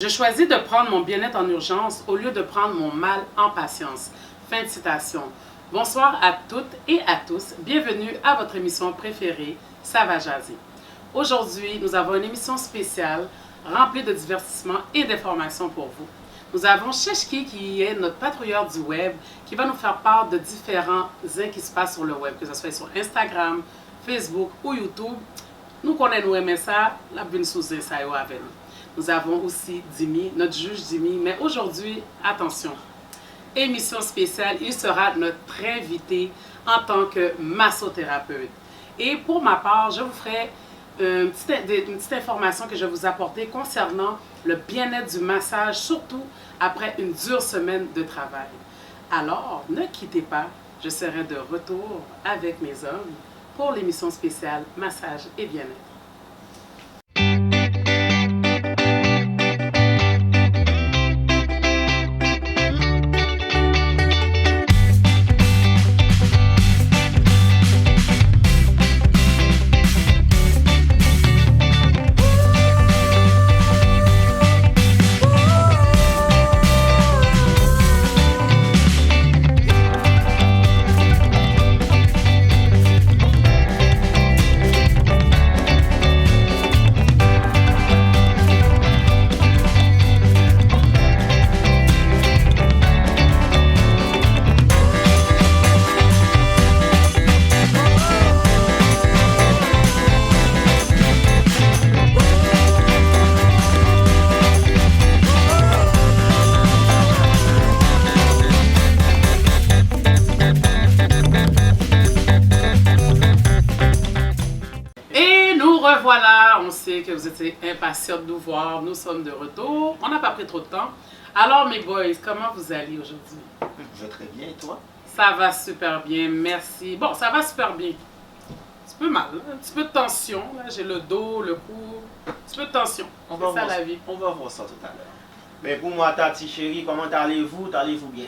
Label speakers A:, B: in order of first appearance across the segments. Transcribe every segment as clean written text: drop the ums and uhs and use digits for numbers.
A: Je choisis de prendre mon bien-être en urgence au lieu de prendre mon mal en patience. Fin de citation. Bonsoir à toutes et à tous. Bienvenue à votre émission préférée, Ça va jaser. Aujourd'hui, nous avons une émission spéciale remplie de divertissement et d'informations pour vous. Nous avons Cheshki qui est notre patrouilleur du web qui va nous faire part de différents qui se passent sur le web, que ce soit sur Instagram, Facebook ou YouTube. Nous connaissons, nous aimons ça, la bonne sous ça avec nous. Nous avons aussi Dimi, notre juge Dimi, mais aujourd'hui, attention, émission spéciale, il sera notre invité en tant que massothérapeute. Et pour ma part, je vous ferai une petite information que je vais vous apporter concernant le bien-être du massage, surtout après une dure semaine de travail. Alors, ne quittez pas, je serai de retour avec mes hommes pour l'émission spéciale Massage et bien-être. Voilà, on sait que vous étiez impatients de nous voir. Nous sommes de retour. On n'a pas pris trop de temps. Alors, mes boys, comment vous allez aujourd'hui?
B: Je vais très bien, et toi?
A: Ça va super bien, merci. Bon, ça va super bien. Un petit peu mal, un petit peu de tension. J'ai le dos, le cou. Un petit peu de tension. C'est ça la vie.
B: On va voir ça tout à l'heure. Mais pour moi, Tati chérie, comment allez-vous? Allez-vous bien?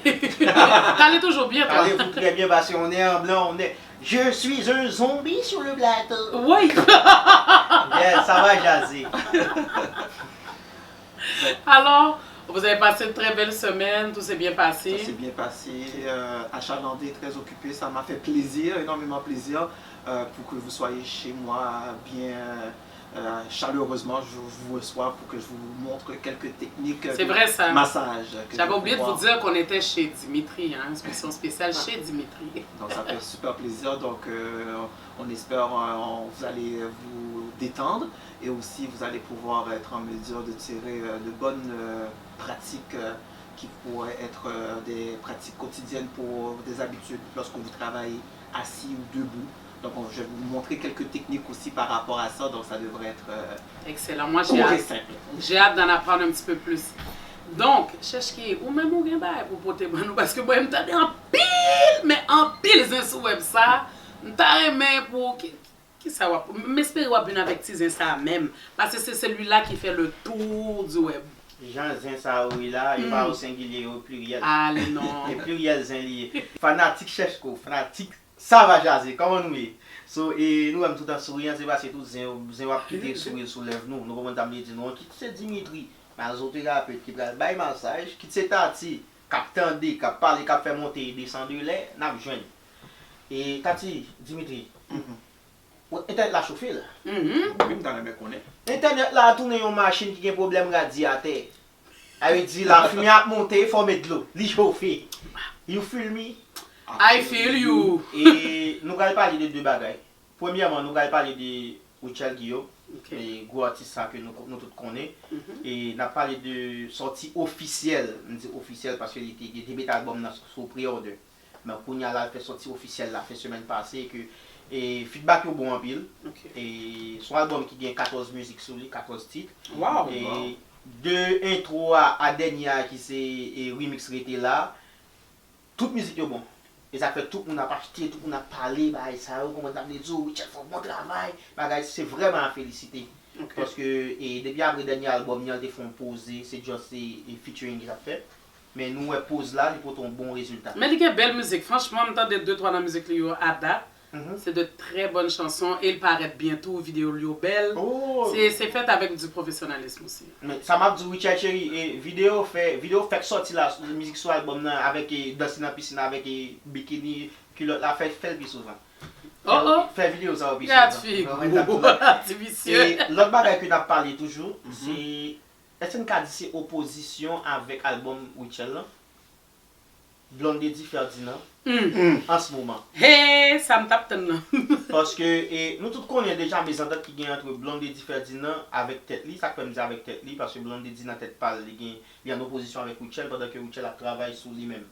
A: T'allais toujours bien, toi?
B: Allez-vous très bien, parce qu'on est en blanc, on est... Je suis un zombie sur le plateau.
A: Oui!
B: Bien, ça va jaser.
A: Alors, vous avez passé une très belle semaine, tout s'est bien passé?
C: Ça s'est bien passé, achalandé, très occupé, ça m'a fait plaisir, énormément plaisir, pour que vous soyez chez moi bien chaleureusement. Je vous reçois pour que je vous montre quelques techniques de massage.
A: J'avais oublié de vous dire qu'on était chez Dimitri, hein, une spéciale chez Dimitri.
C: Donc ça fait super plaisir, donc on espère vous allez vous détendre et aussi vous allez pouvoir être en mesure de tirer de bonnes pratiques qui pourraient être des pratiques quotidiennes pour des habitudes lorsque vous travaillez assis ou debout. Donc je vais vous montrer quelques techniques aussi par rapport à ça, donc ça devrait être
A: excellent. Moi j'ai hâte d'en apprendre un petit peu plus. Donc, Cheshki, ou même ou gen pour porter nous parce que moi je m'entendais en pile, mais en pile sur web ça, m'ta pour qui ça va m'espérer ou bien avec Tizin ça même parce que c'est celui-là qui fait le tour du web.
B: Jean Zin Saoui là, il va au singulier au pluriel.
A: Allez non.
B: Le pluriel Zin lié. Fanatique Cheshko, fanatique ça va jaser, comment nous est. So, et nous, même tout en souriant, c'est parce que tout Zin va quitter sourire sous lèvres nous. Nous, comment t'amener dire non, quitte c'est Dimitri, masothérapeute qui va bailler massage, quitte c'est Tati, capitaine D, qui parle, qui fait monter et descendre de l'air, n'a besoin. Et Tati, Dimitri, Internet la chauffe là.
C: Même dans les mecs qu'on est.
B: Internet là a tourné une machine qui a un problème radiateur. Elle dit la fumée a monté, il faut mettre de l'eau, il chauffe. You feel me?
A: I feel you.
B: Et nous allons parler de deux bagages. Premièrement, nous allons parler de Richel Guillaume, le gros artiste que nous tous connaissons. Et nous allons parler de sortie officielle. Je dis officielle parce qu'il était bêta album sur pré-order. Mais pour nous, il a fait sortie officielle la semaine passée. Et feedback est bon en pile. Et son album qui a 14 musiques sur lui, 14 titres.
A: Wow.
B: Et deux intros à dernière qui c'est remix rété là. Toute musique est bon. Et ça fait tout le monde a acheté, tout le monde a parlé, bah, ça, comment t'as dit, Richard, faut bon travail. Bah, c'est vraiment à féliciter. Parce que et depuis après le dernier album, il y a des fonds posés, c'est juste et featuring qu'il a fait. Mais nous, pose là, il faut un bon résultat.
A: Mais il y a belle musique, franchement, on entend des 2-3 dans la musique à date. C'est de très bonnes chansons et ils paraissent bientôt, vidéo Lio Belle.
B: Oh.
A: C'est fait avec du professionnalisme aussi.
B: Mais ça m'a dit Richard Cherry et vidéo fait sortir la musique sur l'album avec danser dans la piscine avec bikini culotte la fait le plus souvent. Fait vidéo ça aussi.
A: C'est vicieux.
B: Et l'autre bagage que n'a parlé toujours, c'est est-ce qu'on a dit c'est opposition avec l'album Richard là? Blondie Ferdinand en ce moment.
A: Hey, ça me tape tellement.
B: Parce que nous tous connaissons déjà mes ententes qui gagnent entre Blondie Ferdinand avec Tête Li, ça fait me dire avec Tête Li parce que Blondie dans tête parle, il est en opposition avec Richel pendant que Richel a travaillé sur lui-même.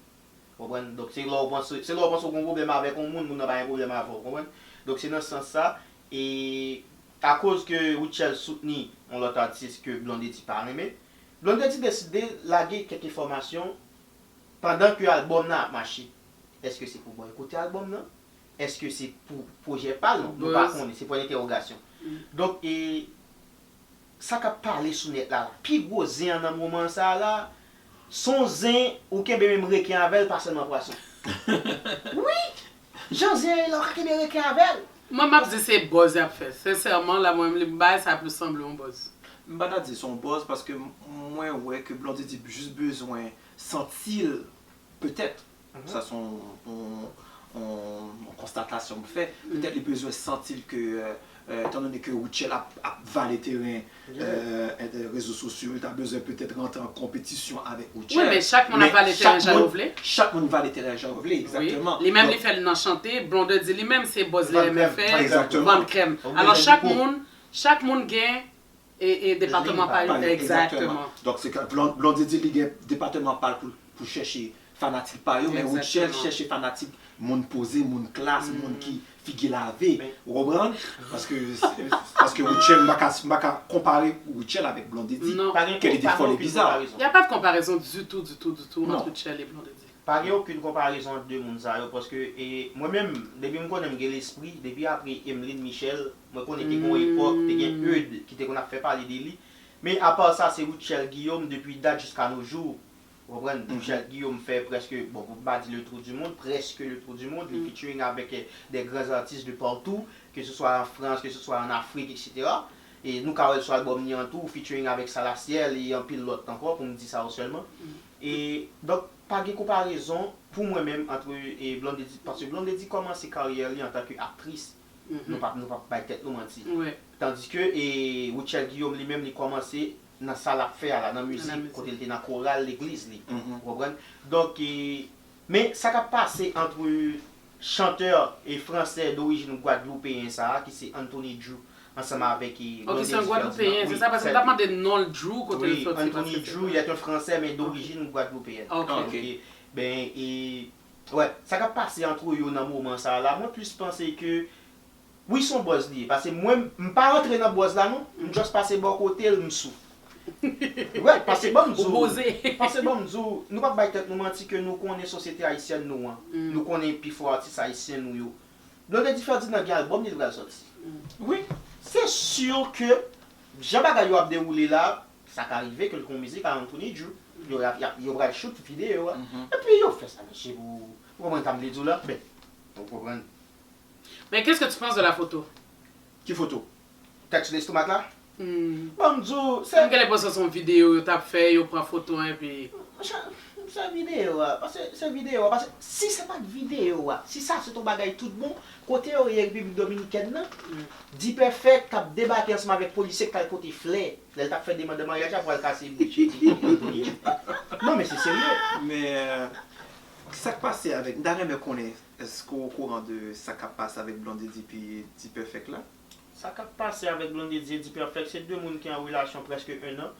B: Donc c'est là où on pense qu'on a un problème avec un monde, on n'a pas un problème avec vous. Donc c'est dans ce sens ça et à cause que Richel soutient un autre artiste que Blondie pas aimé, Blondie décidé de laguer quelques informations pendant que l'album n'a marché. Est-ce que c'est pour écouter l'album non? Est-ce que c'est pour projet pas non? Nous pas connaître, c'est pour une interrogation. Donc ça qu'a parlé sur net là. Puis gros zin dans moment ça là, son zin ou que même requin avec pas seulement poisson. Oui. Jean zin là que même requin avec.
A: Moi m'a dit c'est buzz à faire. Sincèrement là moi le bail ça peut sembler un buzz.
C: M'bana dit son buzz parce que moi ouais que Blondie dit juste besoin sentir peut-être ça son constatation me fait peut-être les besoins sentir que étant donné que Richel a valé terrain des réseaux sociaux, il a besoin peut-être rentrer en compétition avec Richel.
A: Oui, mais chaque monde a valé terrain janvier.
C: Chaque monde valé terrain janvier, exactement.
A: Oui. Les mêmes les fait l'en chanter, Blondie dit les mêmes c'est buzz les mêmes fait,
C: exactement.
A: Crème. Alors chaque monde gagne et département parle exactement.
C: Donc c'est que Blondie dit il gagne département parle pour chercher fanatique par eux, mais Richel cherche fanatique, monde posé, monde classe, monde qui figue lavé, vous comprenez? Parce que Richel m'a comparé Richel avec Blondie.
A: Non,
C: quelle idée folle et bizarre.
A: Il n'y a pas de comparaison du tout entre Richel et Blondie.
B: Pas aucune comparaison entre deux mondes parce que moi-même depuis que je connais l'esprit, depuis après Emeline Michel, moi connais qu'il y a une époque, il y a Eudes qui qu'on a fait parler de lui. Mais à part ça, c'est Richel Guillaume depuis date jusqu'à nos jours. Vous comprenez? Richel Guillaume fait presque, bon, pour pas dire le tour du monde, presque le tour du monde, il featuring avec des grands artistes de partout, que ce soit en France, que ce soit en Afrique, etc. Et nous, quand on sur l'album ni en tout, featuring avec Salaciel et un pilote encore, pour nous dire ça seulement. Et donc, pas de comparaison pour moi-même entre Blondie, parce que Blondie commence sa carrière en tant qu'actrice, nous pas tête nous mentir. Tandis que Richel Guillaume lui-même il commencé dans ça la faire dans la musique quand il était dans la chorale l'église vous comprenez. Donc mais ça a passé entre chanteur et français d'origine guadeloupéen ça qui c'est Anthony Drew ensemble avec
A: OK, c'est un guadeloupéen, c'est ça parce que tu as demandé non le Drew quand il sorti.
B: Anthony Drew, il est un français mais d'origine guadeloupéenne.
A: OK.
B: Ben ouais, ça a passé entre eux dans moment ça là. Moi plus penser que oui son boss lié parce que moi je pas rentrer dans boss là non, je juste passer bon côté me sou. Ouais, parce que bon nous pas bailler tête nous mentir que nous connaissons société haïtienne nous nous connaissons plus fort artistes haïtiens nous yo. Donc des Ferdinand qui album il va sortir. Oui, c'est sûr que Jean Bagay a déroulé là, ça arrivé que le musique à Anthony Drew, il y aura shoot vidéo et puis il fait ça chez vous. Comment t'as me dit là? Ben, vous comprenez.
A: Mais qu'est-ce que tu penses de la photo?
C: Quelle photo?
B: Texte de stomac là?
A: Bon, c'est qu'elle est pas sur son vidéo, tu as fait, tu prends photo et puis
B: c'est vidéo parce que si c'est pas de vidéo si ça c'est ton bagage tout bon côté République dominicaine là dit perfect cap débarquer ensemble avec policier qui côté flair elle t'a fait demande de mariage pour le casser boucher. Non mais c'est sérieux.
C: Mais ça qui passe avec Darren me connaît est-ce qu'au courant de ça qui passe avec Blondie puis dit perfect là?
B: Ça qui passe avec Blondie et dit perfect c'est deux monde qui en relation presque un an.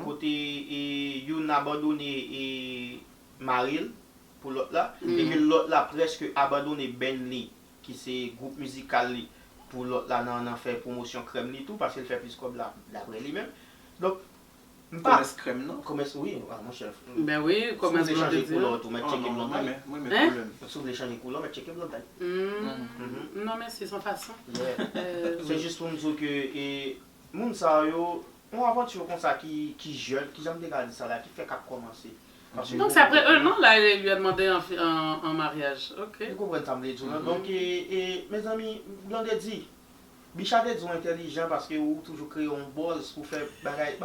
B: Côté Youn abandonné et Maril pour l'autre là et que l'autre là presque abandonné Benly qui c'est groupe musical pour l'autre là on fait promotion crème li tout parce qu'il fait plus comme là d'après lui-même. Donc
C: commerce crème non?
B: Commerce oui, mon chef.
A: Ben oui, commerce
B: de changer couleur tout mettre checker blond.
C: Moi mais problème.
B: Sur les changer couleur mettre checker blond.
A: Non mais c'est sans façon.
B: C'est juste pour nous dire que moun sa yo on aventure comme ça qui jeune qui j'aime regarder ça là qui fait qu'à commencer
A: Donc c'est après 1 an, là, il lui a demandé en mariage. Ok.
B: Vous comprenez ça, donc, mes amis, vous l'avez dit, Bichat est intelligent parce que vous toujours créez un buzz pour faire bagaille.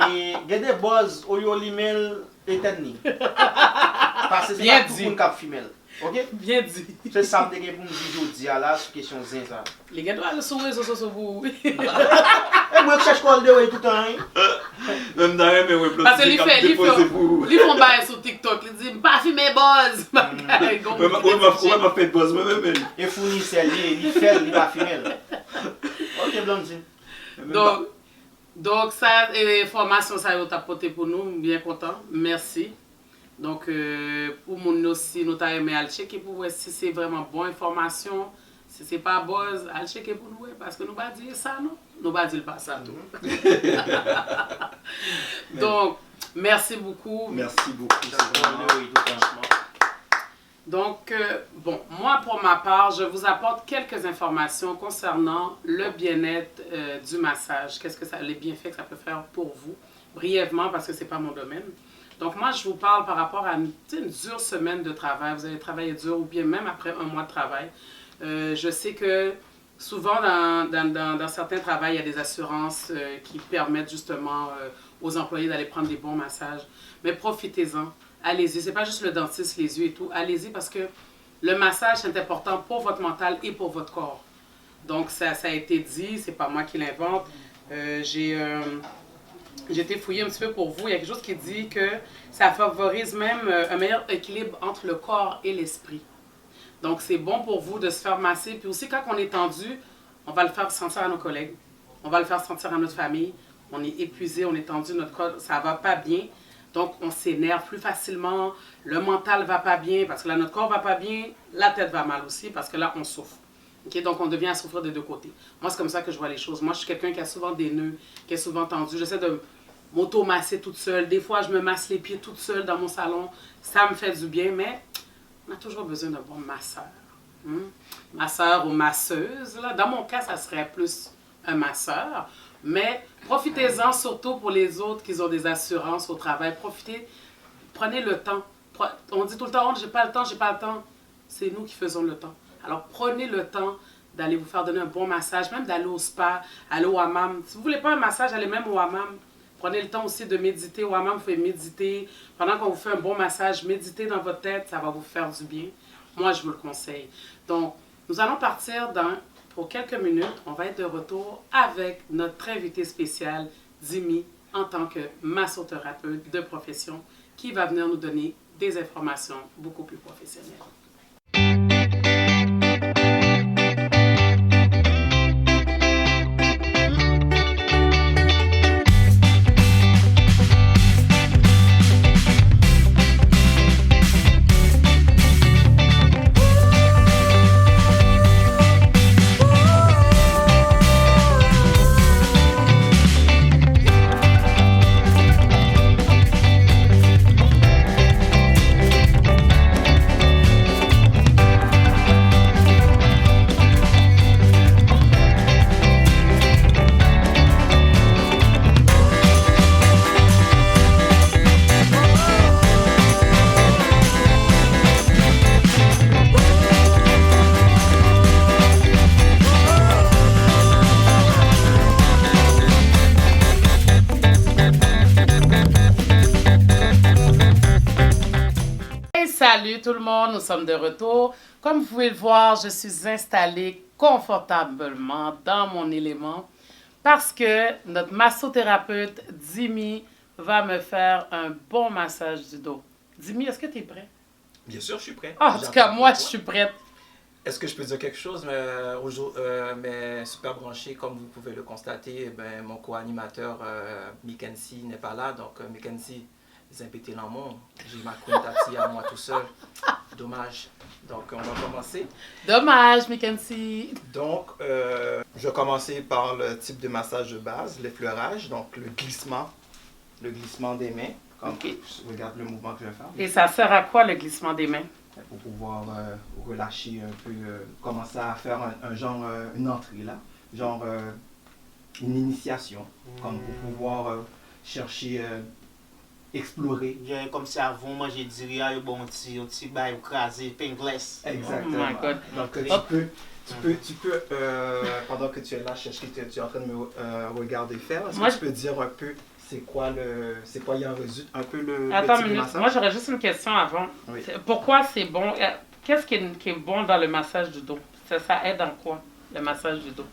B: Et il y a des buzz au lieu l'email éternel. Parce que c'est pas tout le monde qui a femelle. Ok?
A: Bien dit.
B: C'est ça que je pour nous dire aujourd'hui là sur question zin ça.
A: Les gars doivent aller sur les réseaux sociaux pour.
B: Et moi je cherche quoi le tout le temps.
C: Même derrière mais ouais
A: parce que lui font bail sur TikTok, il dit pas fumer buzz.
C: Ouais m'a fait buzz même.
B: Et fournisseur il fait il va fumer. OK Blondine.
A: Donc ça formation ça vous apporté pour nous, bien content. Merci. Donc, pour nous aussi, nous avons aimé aller checker pour voir si c'est vraiment bonne information. Si ce n'est pas buzz, aller checker pour nous. Parce que nous ne pas dire ça, non? Nous ne pas dire pas ça, tout. Donc, merci beaucoup.
C: Merci beaucoup.
A: Donc, bon, moi, pour ma part, je vous apporte quelques informations concernant le bien-être du massage. Qu'est-ce que ça, les bienfaits que ça peut faire pour vous, brièvement, parce que ce n'est pas mon domaine. Donc, moi, je vous parle par rapport à une dure semaine de travail. Vous allez travailler dur ou bien même après 1 mois de travail. Je sais que souvent, dans certains travails, il y a des assurances qui permettent justement aux employés d'aller prendre des bons massages. Mais profitez-en. Allez-y. Ce n'est pas juste le dentiste, les yeux et tout. Allez-y parce que le massage, c'est important pour votre mental et pour votre corps. Donc, ça a été dit. Ce n'est pas moi qui l'invente. J'ai été fouiller un petit peu pour vous. Il y a quelque chose qui dit que ça favorise même un meilleur équilibre entre le corps et l'esprit. Donc, c'est bon pour vous de se faire masser. Puis aussi, quand on est tendu, on va le faire sentir à nos collègues. On va le faire sentir à notre famille. On est épuisé, on est tendu, notre corps, ça ne va pas bien. Donc, on s'énerve plus facilement. Le mental ne va pas bien parce que là, notre corps ne va pas bien. La tête va mal aussi parce que là, on souffre. Okay, donc, on devient à souffrir des 2 côtés. Moi, c'est comme ça que je vois les choses. Moi, je suis quelqu'un qui a souvent des nœuds, qui est souvent tendu. J'essaie de m'auto-masser toute seule. Des fois, je me masse les pieds toute seule dans mon salon. Ça me fait du bien, mais on a toujours besoin d'un bon masseur. Masseur ou masseuse. Là. Dans mon cas, ça serait plus un masseur. Mais profitez-en surtout pour les autres qui ont des assurances au travail. Profitez, prenez le temps. On dit tout le temps, j'ai pas le temps, j'ai pas le temps. C'est nous qui faisons le temps. Alors, prenez le temps d'aller vous faire donner un bon massage, même d'aller au spa, aller au hammam. Si vous ne voulez pas un massage, allez même au hammam. Prenez le temps aussi de méditer. Au hammam, vous pouvez méditer. Pendant qu'on vous fait un bon massage, méditez dans votre tête, ça va vous faire du bien. Moi, je vous le conseille. Donc, nous allons partir pour quelques minutes. On va être de retour avec notre invité spécial, Dimi, en tant que massothérapeute de profession, qui va venir nous donner des informations beaucoup plus professionnelles. Salut tout le monde, nous sommes de retour. Comme vous pouvez le voir, je suis installée confortablement dans mon élément parce que notre massothérapeute Dimi va me faire un bon massage du dos. Dimi, est-ce que tu es prêt?
C: Bien sûr, je suis prêt.
A: En tout cas, moi, je suis prête.
C: Est-ce que je peux dire quelque chose? Mais super branché, comme vous pouvez le constater, mon co-animateur Mackenzie n'est pas là. Donc, Mackenzie, z'impété l'amour. J'ai ma queen tapsie à moi tout seul. Dommage. Donc, on va commencer.
A: Dommage, Mackenzie.
C: Donc, je vais commencer par le type de massage de base, l'effleurage, donc le glissement des mains. Comme regarde le mouvement que je vais faire.
A: Et ça sert à quoi le glissement des mains?
C: Pour pouvoir relâcher un peu, commencer à faire un genre, une entrée là, genre une initiation, comme pour pouvoir chercher
D: explorer.
B: Comme si avant, manger du riz, bon, un petit bail écrasé, pain glace.
D: Exactement.
A: Oh my God.
D: Donc tu peux pendant que tu es là, chercher, tu es en train de me regarder faire, est-ce
A: Moi,
D: que tu peux dire un peu c'est quoi il en résulte un peu le
A: Attends
D: type
A: une
D: de
A: minute,
D: massage?
A: moi j'aurais juste une question avant.
D: Oui.
A: Pourquoi c'est bon? Qu'est-ce qui est bon dans le massage du dos? Ça aide en quoi, le massage du dos?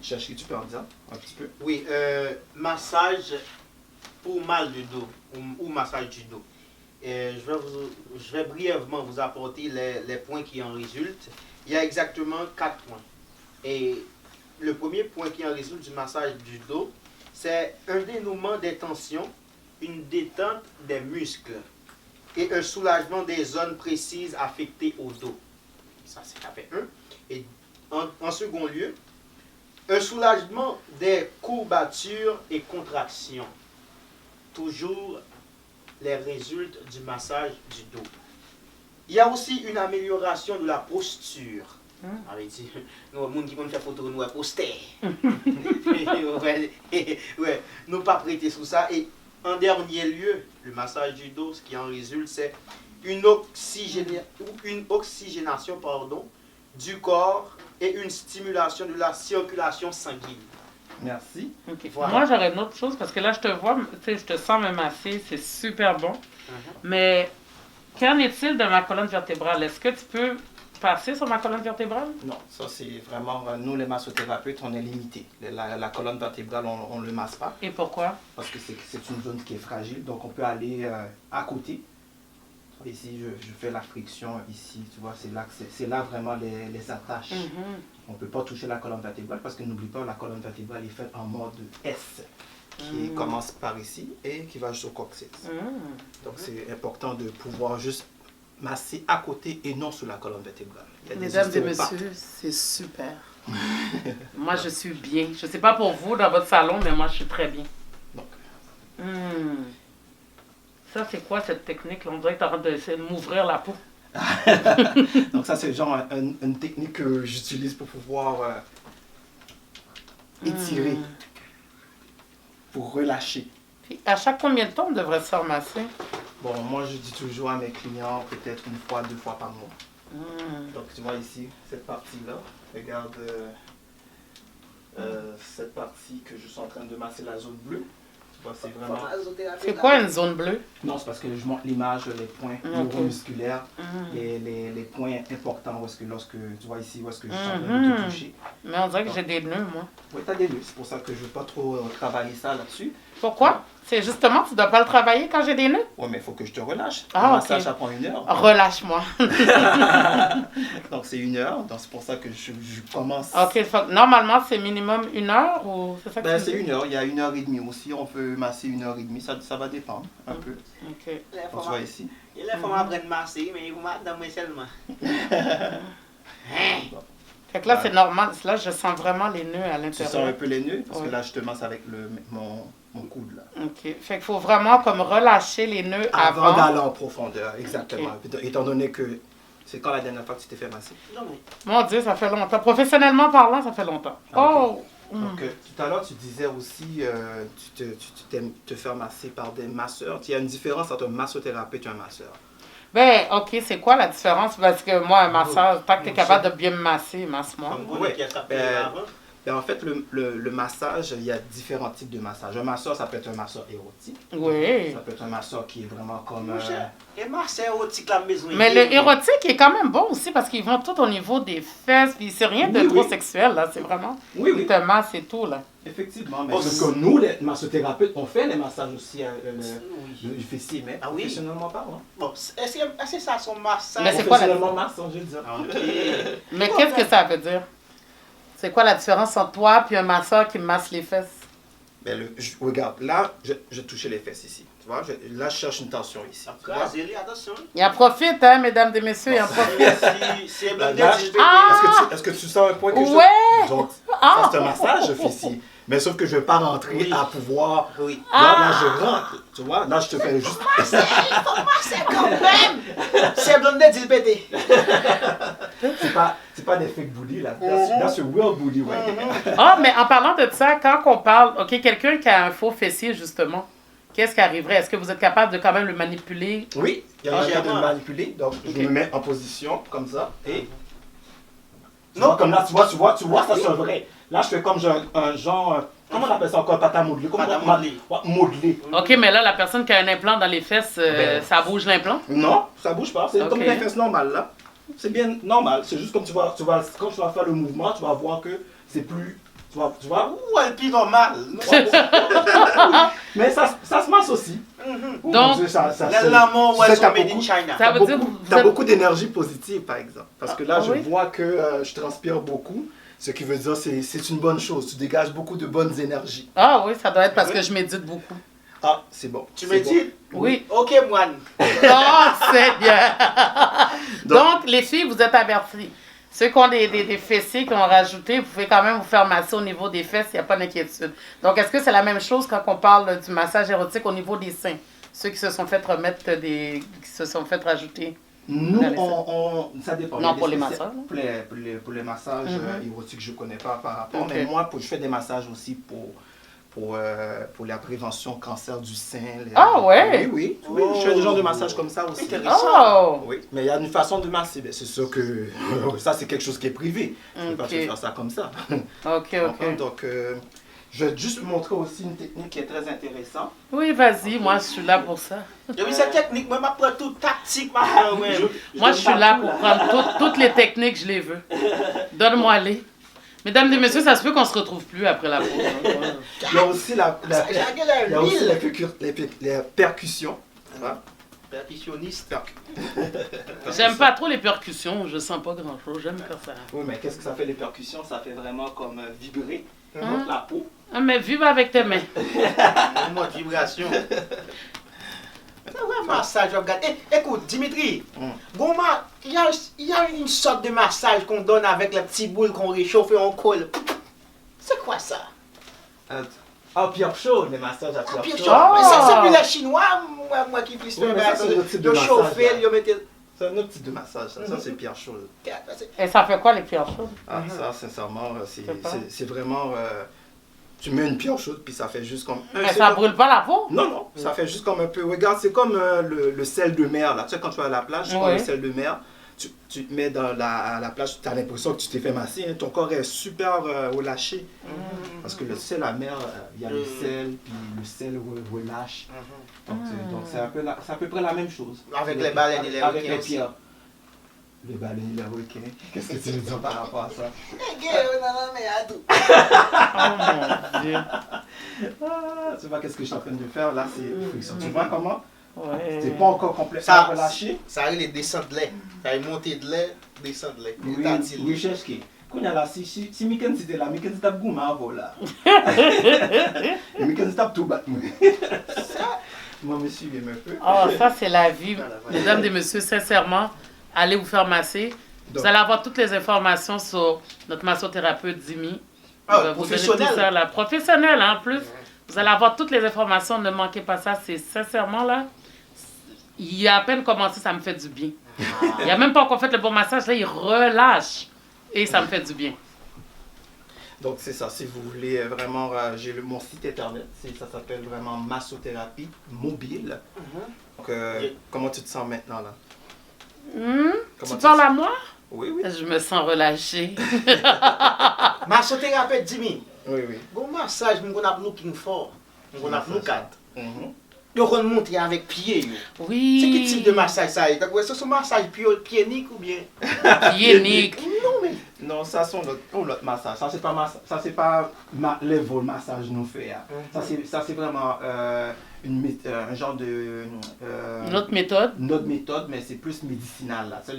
D: Chercher, tu peux en dire un petit peu?
B: Oui, massage pour mal du dos ou massage du dos. Je vais brièvement vous apporter les points qui en résultent. Il y a exactement 4 points. Et le premier point qui en résulte du massage du dos, c'est un dénouement des tensions, une détente des muscles et un soulagement des zones précises affectées au dos. Ça, c'est la fait 1. Et en second lieu, un soulagement des courbatures et contractions. Toujours les résultats du massage du dos. Il y a aussi une amélioration de la posture. Avec dit, nous, les gens qui vont faire photo, nous, poster. Ouais, nous pas prêter sur ça. Et en dernier lieu, le massage du dos, ce qui en résulte, c'est une oxygénation du corps et une stimulation de la circulation sanguine.
D: Merci.
A: Okay.
B: Voilà.
A: Moi j'aurais une autre chose parce que là je te vois, tu sais, je te sens me masser, c'est super bon. Mais qu'en est-il de ma colonne vertébrale? Est-ce que tu peux passer sur ma colonne vertébrale?
D: Non, ça c'est vraiment, nous les massothérapeutes, on est limité. La colonne vertébrale, on ne le masse pas
A: Et pourquoi?
D: parce que c'est une zone qui est fragile, donc on peut aller à côté. Ici, je fais la friction ici, tu vois, c'est là vraiment les attaches. On ne peut pas toucher la colonne vertébrale parce que n'oublie pas, la colonne vertébrale est faite en mode S, qui commence par ici et qui va jusqu'au coccyx. Donc c'est important de pouvoir juste masser à côté et non sur la colonne vertébrale. Il y a des
A: Mesdames et
D: ostéopathes.
A: messieurs, c'est super. Moi je suis bien. Je ne sais pas pour vous dans votre salon, mais moi je suis très bien.
D: Donc,
A: Ça, c'est quoi cette technique? On dirait que tu es en train d'essayer de m'ouvrir la peau.
D: donc ça c'est genre une technique que j'utilise pour pouvoir étirer, pour relâcher.
A: Puis, à chaque combien de temps on devrait se ramasser?
D: Bon, moi je dis toujours à mes clients peut-être 1 fois, 2 fois par mois. Donc tu vois ici, cette partie-là, regarde cette partie que je suis en train de masser, la zone bleue. Tu vois, c'est vraiment...
A: C'est quoi une zone bleue?
D: Non, c'est parce que je montre l'image, les points neuromusculaires, les points importants, où est-ce que lorsque, tu vois ici, où est-ce que je suis en train de te toucher.
A: Mais on dirait que j'ai des nœuds, moi.
D: Oui, tu as des nœuds, c'est pour ça que je ne veux pas trop travailler ça là-dessus.
A: Pourquoi? C'est justement, tu ne dois pas le travailler quand j'ai des nœuds?
D: Oui, mais il faut que je te relâche.
A: Ah,
D: Le
A: ok.
D: massage, ça prend 1 heure.
A: Relâche-moi.
D: Donc c'est 1 heure, donc c'est pour ça que je commence.
A: OK, normalement, c'est minimum 1 heure ou c'est ça que
D: Ben,
A: tu
D: c'est
A: me dis?
D: 1 heure, il y a 1h30 aussi, on peut masser 1h30, ça va dépendre un peu.
A: OK.
D: Donc, tu vois ici.
B: Il est faut m'apprendre à masser, mais vous m'attendez seulement.
A: Fait que là, c'est normal. Là, je sens vraiment les nœuds à
D: Tu sens un
A: l'intérieur.
D: peu les nœuds, parce
A: Oui.
D: que là je te masse avec mon coude là.
A: OK. Fait qu'il faut vraiment comme relâcher les nœuds
D: Avant
A: avant.
D: d'aller en profondeur, exactement. Étant donné que c'est quand la dernière fois que tu t'es fait masser.
B: Non, mais
A: Mon Dieu, ça fait longtemps. Professionnellement parlant, ça fait longtemps.
D: Ah,
A: Oh!
D: Donc tout à l'heure tu disais aussi, tu t'aimes te faire masser par des masseurs. Il y a une différence entre un massothérapeute et un masseur.
A: Ben, OK, c'est quoi la différence? Parce que moi, un masseur, tant que tu es capable de bien me masser, masse-moi.
B: comme vous,
D: Ouais.
B: qui a tapé avant.
D: Ben, en fait, le massage, il y a différents types de massages. Un masseur, ça peut être un masseur érotique.
A: Oui.
D: Ça peut être un masseur qui est vraiment comme...
B: Mon cher, et moi, c'est érotique la maison.
A: Mais le érotique est quand même bon aussi parce qu'ils vont tout au niveau des fesses, puis c'est rien de
D: Oui,
A: trop
D: oui.
A: sexuel, là. C'est vraiment.
D: Oui, oui.
A: Ils te massent et tout, là.
D: Effectivement, mais
B: Oh,
D: sauf que nous, les massothérapeutes, on fait les massages aussi
B: Oui.
D: du fessier, mais
B: Ah oui?
D: professionnellement parlant.
B: Bon, est-ce que ça son massage?
A: Mais c'est quoi la-
D: Professionnellement massant, je veux dire.
B: Ah, ok.
A: Mais qu'est-ce que ça veut dire? C'est quoi la différence entre toi et un masseur qui me masse les fesses?
D: Ben, regarde, là, je touchais les fesses ici. Tu vois, là, je cherche une tension ici. Tu vois?
B: Crasez-les, attention.
A: Il en profite, hein, mesdames et messieurs, il en profite.
B: C'est
D: Là,
B: blindé,
D: là,
B: si je
D: est-ce que tu sens un point que je...
A: Ouais!
D: Donc,
A: Ah!
D: ça, c'est un massage fessier. Mais sauf que je ne vais pas rentrer
B: Oui.
D: à pouvoir...
B: Oui.
D: Là, je rentre. Tu vois, là, je te fais juste...
B: C'est quand même! C'est blindé, dit le pété.
D: C'est pas des fake booty, là. Là, c'est real booty, ouais.
A: Ah, mais en parlant de ça, quand on parle, OK, quelqu'un qui a un faux fessier, justement, qu'est-ce qui arriverait? Est-ce que vous êtes capable de quand même le manipuler?
D: Oui, il y a un
B: Légèrement.
D: moyen de le manipuler. Donc, je
A: Ok.
D: me mets en position comme ça. Et tu
B: Non.
D: vois, comme là, tu vois, ça c'est vrai. Là, je fais comme un genre. Comment on appelle ça encore? Pâte à modeler. Comment
B: Pâte à
D: on-
B: modeler.
D: Ouais, modeler.
A: OK, mais là, la personne qui a un implant dans les fesses,
D: Ben,
A: ça bouge l'implant?
D: Non, ça bouge pas. C'est
A: Ok.
D: comme une fesse normale là. C'est bien normal. C'est juste comme quand tu vas faire le mouvement, tu vas voir que c'est plus. Tu vois.
B: Ouh, elle pire normal.
D: Mais ça se masse aussi. Oh,
A: Donc,
D: mon Dieu, ça,
B: L'amour,
D: tu
B: ouais,
D: sais,
B: sont
D: t'as
B: made in
D: beaucoup-
B: China.
A: Ça veut dire que vous
D: T'as
A: êtes-
D: beaucoup d'énergie positive, par exemple. Parce que là,
A: Ah
D: je
A: oui?
D: vois que je transpire beaucoup. Ce qui veut dire que c'est une bonne chose. Tu dégages beaucoup de bonnes énergies.
A: Ah oui, ça doit être parce que je médite beaucoup.
D: Ah, c'est bon.
B: Tu
D: c'est
B: me
D: bon.
B: dis?
A: Oui.
B: Ok, moine.
A: Oh, Seigneur! Donc, les filles, vous êtes averties. Ceux qui ont des fessiers qui ont rajouté, vous pouvez quand même vous faire masser au niveau des fesses, il n'y a pas d'inquiétude. Donc, est-ce que c'est la même chose quand on parle du massage érotique au niveau des seins? Ceux qui se sont fait remettre qui se sont fait rajouter.
D: Nous,
A: Dans les
D: ça dépend.
A: Non,
D: Il y a
A: pour
D: des
A: les
D: spécial-
A: massages,
D: Pour les massages érotiques, je ne connais pas par rapport.
A: Ok.
D: Mais moi, je fais des massages aussi pour la prévention cancer du sein.
A: Ah ouais?
D: Oui. Je fais des genres de massages comme ça aussi.
A: Oh!
D: Oui, mais il y a une façon de masser. C'est sûr que ça, c'est quelque chose qui est privé. Je ne peux pas
A: Ok.
D: te faire ça comme ça.
A: OK, OK.
D: Donc, je vais juste vous montrer aussi une technique qui est très intéressante.
A: Oui, vas-y, moi, je suis là pour ça.
B: J'ai vu cette technique, moi, je prends tout tactique, ma frère, ouais.
A: Moi, je suis là pour prendre toutes les techniques, je les veux. Donne-moi-les. Mesdames et messieurs, ça se peut qu'on se retrouve plus après la pause.
D: Il y a aussi
B: Ça, j'ai la
D: il y a aussi
B: gueule
D: les percussions. Hein?
B: Percussionniste.
A: J'aime pas trop les percussions, je sens pas grand-chose, j'aime faire ça.
D: Oui, mais qu'est-ce que ça fait les percussions? Ça fait vraiment comme vibrer
A: Hein?
D: la peau.
A: Ah, mais vive avec tes mains.
B: Un mode vibration. C'est vrai, massage, je regarde. Écoute, Dimitri, Goma, il y a une sorte de massage qu'on donne avec la petite boule qu'on réchauffe et on colle. C'est quoi ça?
D: Ah, pierre chaude, les massages à pierre
B: Puis,
D: chaude.
A: Ah!
B: c'est plus les Chinois, moi qui puisse
D: Oui,
B: faire
D: mais ça, c'est notre type de
B: le
D: massage,
B: chauffer,
D: là.
B: le mettre.
D: C'est un autre type de massage, ça. Ça, c'est pierre chaude.
A: Et ça fait quoi les pierres chaudes?
D: Ah, ça, sincèrement,
A: Je sais pas.
D: c'est vraiment... tu mets une pierre chaude, puis ça fait juste comme...
A: Mais ça brûle pas la peau?
D: Non, ça fait juste comme un peu... Regarde, c'est comme le sel de mer, là. Tu sais, quand tu vas à la plage, tu prends
A: Oui.
D: le sel de mer, tu te mets à la plage, tu as l'impression que tu t'es fait masser, hein. Ton corps est super relâché. Parce que le sel à mer, il y a le sel, puis le sel relâche. Donc, c'est à peu près la même chose.
B: Avec les baleines et les
D: Avec
B: requins
D: les
B: aussi.
D: pierres. Les baleines et les requins. Qu'est-ce que tu veux dire par rapport à ça?
A: Oh mon Dieu.
D: Ah, tu vois qu'est-ce que je suis en train de faire là, c'est friction. Tu vois comment?
A: Ouais.
D: C'est pas encore complètement
B: Ça,
D: relâché.
B: ça arrive les descentes de lait. Ça arrive monter de lait, descendre de lait.
D: Oui, cherche qui. Quand là, si Miken c'était là, Miken tape goût ma voilà. Et Miken tape tout bat. Moi, me suivez un peu.
A: Oh, ça, c'est la vie. Mesdames et messieurs, sincèrement, allez vous faire masser. Vous
D: Donc-
A: allez avoir toutes les informations sur notre massothérapeute Dimi.
B: Ah,
A: Il va vous donner
B: professionnel.
A: tout ça, là. Professionnel, hein, en plus. Vous allez avoir toutes les informations, ne manquez pas ça. C'est sincèrement, là, il a à peine commencé, ça me fait du bien. Il n'a même pas encore fait le bon massage, là, il relâche. Et ça me fait du bien.
D: Donc, c'est ça. Si vous voulez vraiment, j'ai mon site internet. Ça s'appelle vraiment Massothérapie Mobile. Donc, comment tu te sens maintenant là?
A: Tu parles à moi?
D: Oui, oui.
A: Je me sens relâchée.
B: Massothérapeute Jimmy,
D: Oui, oui.
B: bon massage, nous avons looking for. Nous avons look at.
D: Mhm.
B: Nous avons monté avec pied. Yo.
A: Oui.
B: C'est quel type de massage ça est? C'est un massage pied-nique ou bien?
A: Pied-nique.
B: Non, mais.
D: Non, ça c'est notre massage. Ça c'est pas level massage nous fait. Hein. Ça c'est vraiment un genre de
A: Une autre méthode.
D: une autre méthode, mais c'est plus médicinal là. Tu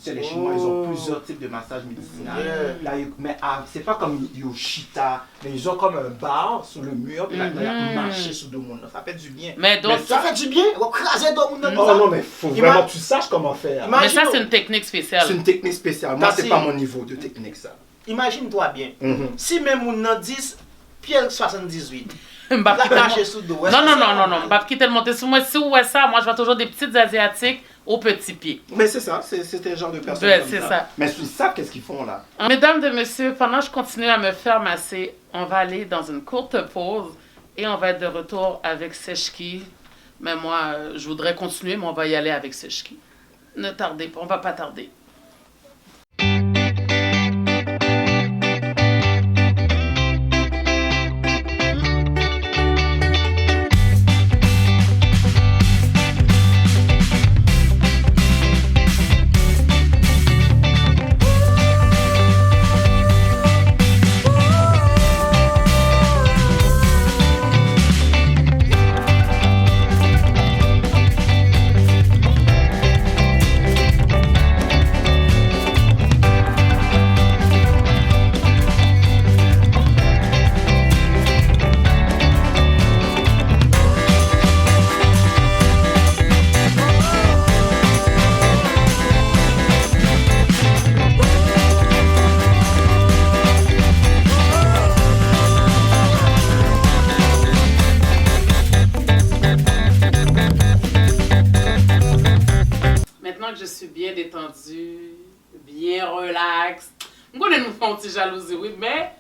D: sais, les Chinois ils ont plusieurs types de massages médicinaux.
B: Yeah.
D: Là, mais c'est pas comme Yoshita, mais ils ont comme un bar sur le mur, puis là, ils marchent sur le monde. Ça fait du bien.
A: Mais donc,
B: Ça fait du bien. On crase dans mon
D: Oh non, mais faut
B: Ima-
D: vraiment que tu saches comment faire.
B: Ima-
A: mais ça, c'est une technique spéciale.
D: C'est une technique spéciale. Moi, c'est
B: Merci.
D: pas mon niveau de technique ça.
B: Imagine-toi bien. Si même on a 10, Pierre 78.
A: Mbap
B: La
A: qui t'a-
B: cache sous le dos.
A: Non. Mbap qui t'a le monté sur moi. Si vous voyez ça, moi, je vois toujours des petites asiatiques aux petits pieds.
D: Mais c'est ça, c'est un genre de personne
A: Ouais,
D: comme
A: c'est
D: ça.
A: ça.
D: Mais ils savent qu'est-ce qu'ils font là.
A: Mesdames et messieurs, pendant que je continue à me faire masser, on va aller dans une courte pause Et on va être de retour avec Seshki. Mais moi, je voudrais continuer, mais on va y aller avec Seshki. Ne tardez pas, on va pas tarder. Maintenant que je suis bien détendue, bien relax, on connaît nous faire un petit jalousie, oui, mais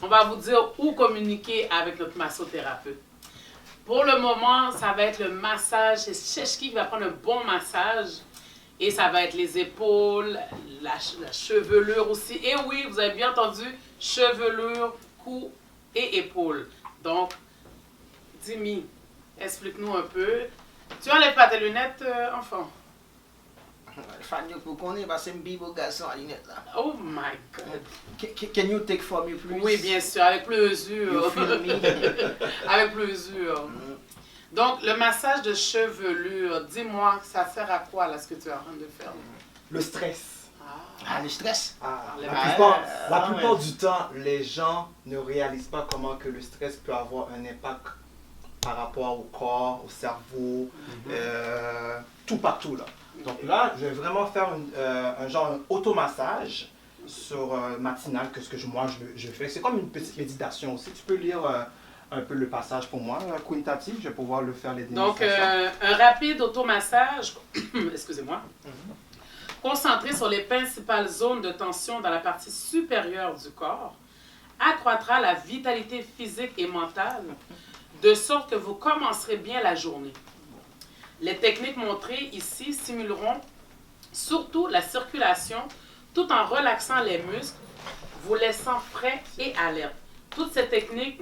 A: on va vous dire où communiquer avec notre massothérapeute. Pour le moment, ça va être le massage. C'est Seshki qui va prendre un bon massage. Et ça va être les épaules, la chevelure aussi. Et oui, vous avez bien entendu, chevelure, cou et épaules. Donc, Dimi, explique-nous un peu. Tu enlèves pas tes lunettes, enfant?
B: Fanny, pour qu'on ait, parce que c'est un beau garçon à lunette là.
A: Oh my God.
B: Can you take for me, please?
A: Oui, bien sûr, avec plaisir.
B: You feel me?
A: Avec plaisir. Donc, le massage de chevelure, dis-moi, ça sert à quoi, là, ce que tu es en train de faire?
D: Le stress.
B: Ah, le stress.
D: La plupart du temps, les gens ne réalisent pas comment que le stress peut avoir un impact par rapport au corps, au cerveau, tout partout là. Donc là, je vais vraiment faire un genre automassage sur matinal que ce que moi je fais. C'est comme une petite méditation aussi. Tu peux lire un peu le passage pour moi, Queen Tati, je vais pouvoir le faire les démonstrations.
A: Donc, un rapide automassage, excusez-moi, concentré sur les principales zones de tension dans la partie supérieure du corps, accroîtra la vitalité physique et mentale, de sorte que vous commencerez bien la journée. Les techniques montrées ici stimuleront surtout la circulation tout en relaxant les muscles, vous laissant frais et alerte. Toutes ces techniques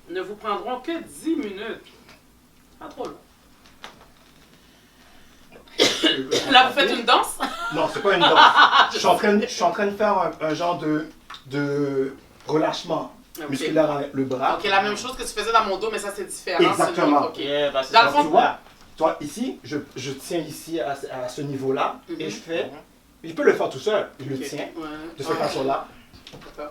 A: ne vous prendront que 10 minutes. Pas trop long. Là, vous faites une danse?
D: Non, c'est pas une danse. je suis en train de faire un genre de relâchement musculaire avec le bras.
A: Ok, la même chose que tu faisais dans mon dos, mais ça c'est différent.
D: Exactement.
A: Okay.
B: Yeah, bah,
A: Dans le fond,
D: toi, ici, je tiens ici à ce niveau-là et je fais. Je peux le faire tout seul. Je le tiens de cette façon-là.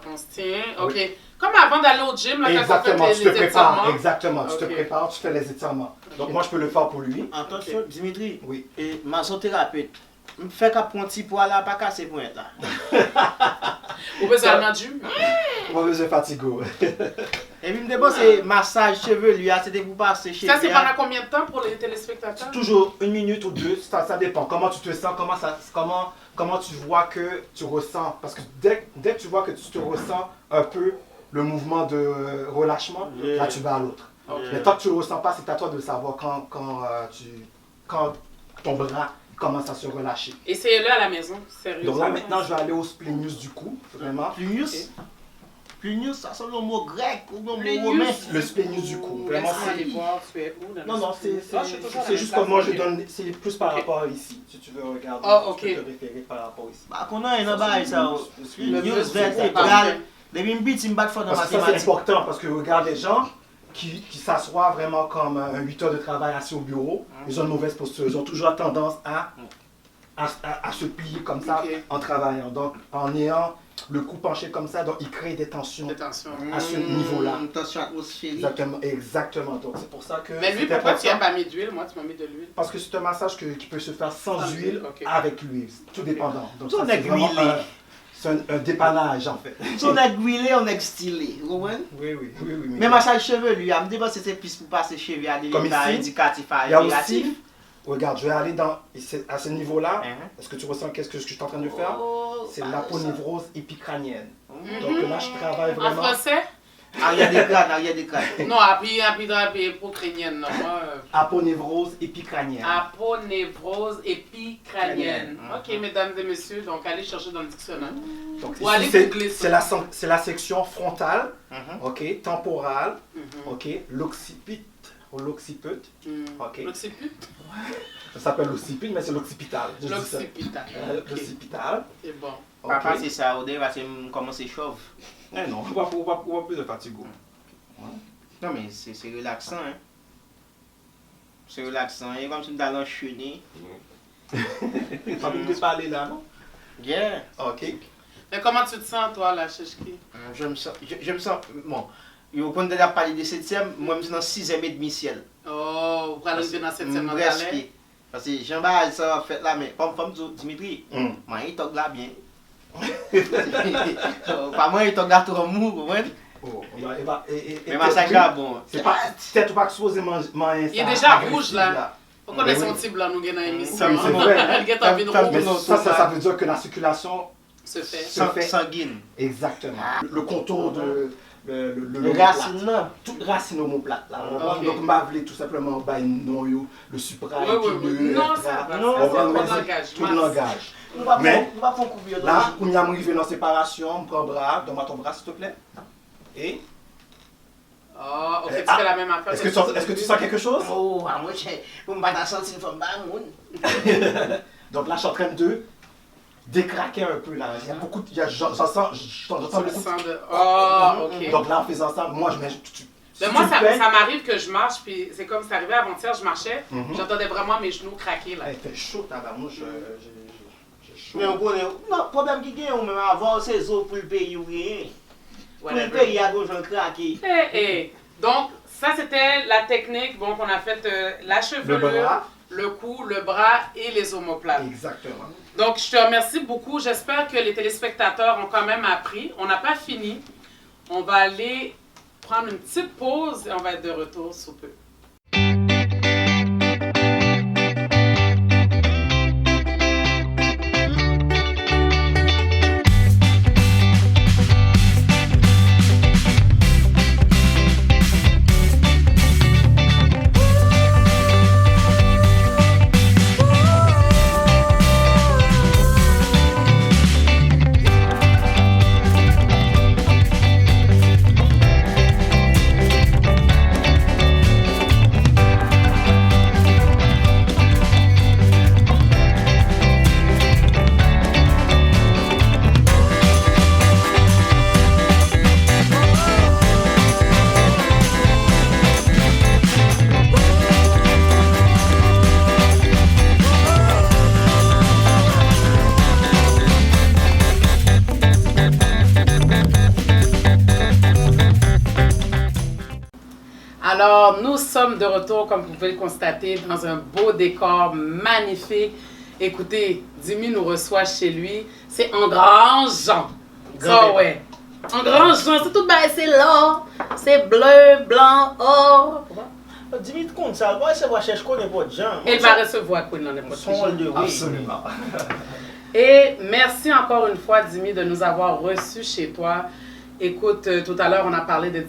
A: On se tient. Ok. Comme avant d'aller au gym, là,
D: exactement,
A: quand
D: tu te prépares.
A: Exactement.
D: Tu te prépares, tu fais les étirements. Donc moi, je peux le faire pour lui.
B: Attention, Dimitri.
D: Oui.
B: Et massothérapeute. Je fais qu'à prendre un petit poids là, pas casser point là.
A: Ou besoin d'un gym?
D: On va besoin de fatigo.
B: Et puis, d'abord, c'est massage chevelu, c'était pour passer chez
A: Ça, c'est pendant combien de temps pour les téléspectateurs?
D: Toujours 1 minute ou 2, ça dépend. Comment tu te sens, comment tu vois que tu ressens. Parce que dès que tu vois que tu te ressens un peu le mouvement de relâchement, là tu vas à l'autre. Mais tant que tu ne le ressens pas, c'est à toi de savoir quand ton bras commence à se relâcher.
A: Essayez-le à la maison, sérieux.
D: Donc là maintenant, je vais aller au splenius du cou, vraiment.
B: Plenius? Plenius, ça c'est le mot grec ou le mot
A: Plenius.
B: romain.
D: Le splénius du cou. Vraiment,
A: Aller voir, tu es où dans
D: Non,
A: le
D: c'est juste comme moi je donne, c'est plus par rapport à ici, si tu veux regarder,
A: ok.
D: je peux te référer par rapport ici.
B: Bah, qu'on a un bail ça. Plenius,
A: c'est
B: vertébral. Les bimbits, ils me battent fort dans
D: Parce que ça c'est
B: mathématiques.
D: important, parce que regarde les gens qui s'assoient vraiment comme 8 heures de travail assis au bureau, ils ont une mauvaise posture, ils ont toujours tendance à se plier comme ça en travaillant. Donc en ayant le cou penché comme ça, donc il crée des tensions à ce niveau-là.
B: Une tension atmosphérique.
D: Exactement. Donc c'est pour ça que.
A: Mais lui, pourquoi tu n'as pas mis d'huile? Moi, tu m'as mis de l'huile.
D: Parce que c'est un massage qui peut se faire sans huile,
A: ok.
D: avec l'huile, tout dépendant. Donc
B: Tout
D: ça,
B: est
D: c'est vraiment
B: huilé.
D: c'est un dépannage en fait.
B: Si on est huilé, on est stylé. Vous comprenez?
D: Oui.
B: Mais massage chevelu, il me dit que c'est plus pour passer chevelu à des
D: Comme
B: résultats
D: ici,
B: indicatifs à
D: Il y a
B: négatifs.
D: aussi, regarde, je vais aller à ce niveau-là. Est-ce que tu ressens qu'est-ce que je suis en train de faire? C'est l'aponévrose épicrânienne. Donc là, je travaille
A: En
D: vraiment.
A: français?
B: Arrière des crânes.
A: Non, après pour crânienne, non.
D: Aponévrose épicrânienne.
A: Aponévrose épicrânienne.
B: Crânienne.
A: Ok, mesdames et messieurs, donc allez chercher dans le dictionnaire.
D: Donc,
A: Ou allez
D: ici,
A: googler ça.
D: c'est la section frontale,
B: Mhm.
D: ok, temporale,
A: Mhm.
D: ok, l'occiput ou l'occiput, ok.
A: L'occiput?
D: Ça s'appelle l'occiput, mais c'est l'occipital. je dis ça.
A: L'occipital. Ok,
D: L'occipital.
A: c'est bon.
D: ok.
B: Papa, c'est ça, au début, parce que comment c'est chauve.
D: Eh non, on va plus de fatigue.
B: Non, mais c'est relaxant, hein. C'est relaxant. Et comme si tu allais enchaîner.
D: Pas besoin de parler là, non?
B: Yeah.
D: Ok.
A: Mais comment tu te sens, toi, la Cheshki?
B: Je me sens. Bon. Quand on a parlé de 7e, moi, je suis dans 6e et demi ciel.
A: Oh, vous allez arriver dans cette semaine
B: Presque. Parce que Jean-Baptiste, ça va faire là, mais comme Dimitri, moi, il toque là bien. Pas moi, il toque là trop mou, vous voyez?
D: Oh,
B: Mais ma sac là, bon.
D: c'est pas peut-être pas supposé manger
A: Il est déjà rouge, là. On connaît son petit blanc, nous, dans l'émission.
D: Oui, c'est vrai.
A: Elle est en vie
D: Mais
A: rouge.
D: ça veut dire que la circulation
A: Se fait.
B: Sanguine.
D: exactement. Le contour de
B: Le racine, non.
D: toute racine omoplate là.
A: Ok.
D: Donc m'a voulu tout simplement bah non le supraépineux.
A: Non, ça va.
B: Non,
A: Ça,
D: on va
A: c'est pas
D: mettre
A: langage.
D: tout le langage.
B: On va
D: Mais-
B: faire un couvrir
D: Là, on y a arrivé dans séparation, on prend bras, donne-moi ton bras s'il te plaît. Et
A: Ah, ok, tu
D: Ah,
A: fais la même affaire.
D: est-ce que tu sens quelque chose?
B: Oh, moi, je me battre sentir une femme bamoun.
D: Donc là, je suis en train de décraquer un peu là. Il y a beaucoup, j'entends
A: Tu le
D: beaucoup.
A: sens de. Ah, ok.
D: Donc là, en faisant ça, moi je mets.
A: Mais moi, ça m'arrive que je marche, puis c'est comme c'est arrivé avant-hier, je marchais,
D: Mhm.
A: j'entendais vraiment mes genoux craquer là.
D: Il fait chaud, tabarnouche. J'ai chaud.
B: Mais on connaît. Non, le problème qui est, on même avoir ses os pour le pays ou rien. Pour le
A: Whatever.
B: pays, il y a besoin de craquer.
A: Donc, ça c'était la technique. Donc, on a fait la
D: Le
A: chevelure,
D: bras.
A: le cou, le bras et les omoplates.
D: Exactement.
A: Donc, je te remercie beaucoup. J'espère que les téléspectateurs ont quand même appris. On n'a pas fini. On va aller prendre une petite pause et on va être de retour sous peu. Alors, nous sommes de retour, comme vous pouvez le constater, dans un beau décor magnifique. Écoutez, Dimi nous reçoit chez lui. C'est en grand Jean. Ça, ouais. En grand Jean, c'est tout bas, c'est l'or. C'est bleu, blanc, or.
B: Dimitri compte ça, moi, c'est moi, je connais pas de gens.
A: Et il va recevoir Queen dans les prochains jours.
B: Son de oui.
D: Absolument.
A: Et merci encore une fois, Dimi, de nous avoir reçus chez toi. Écoute, tout à l'heure, on a parlé de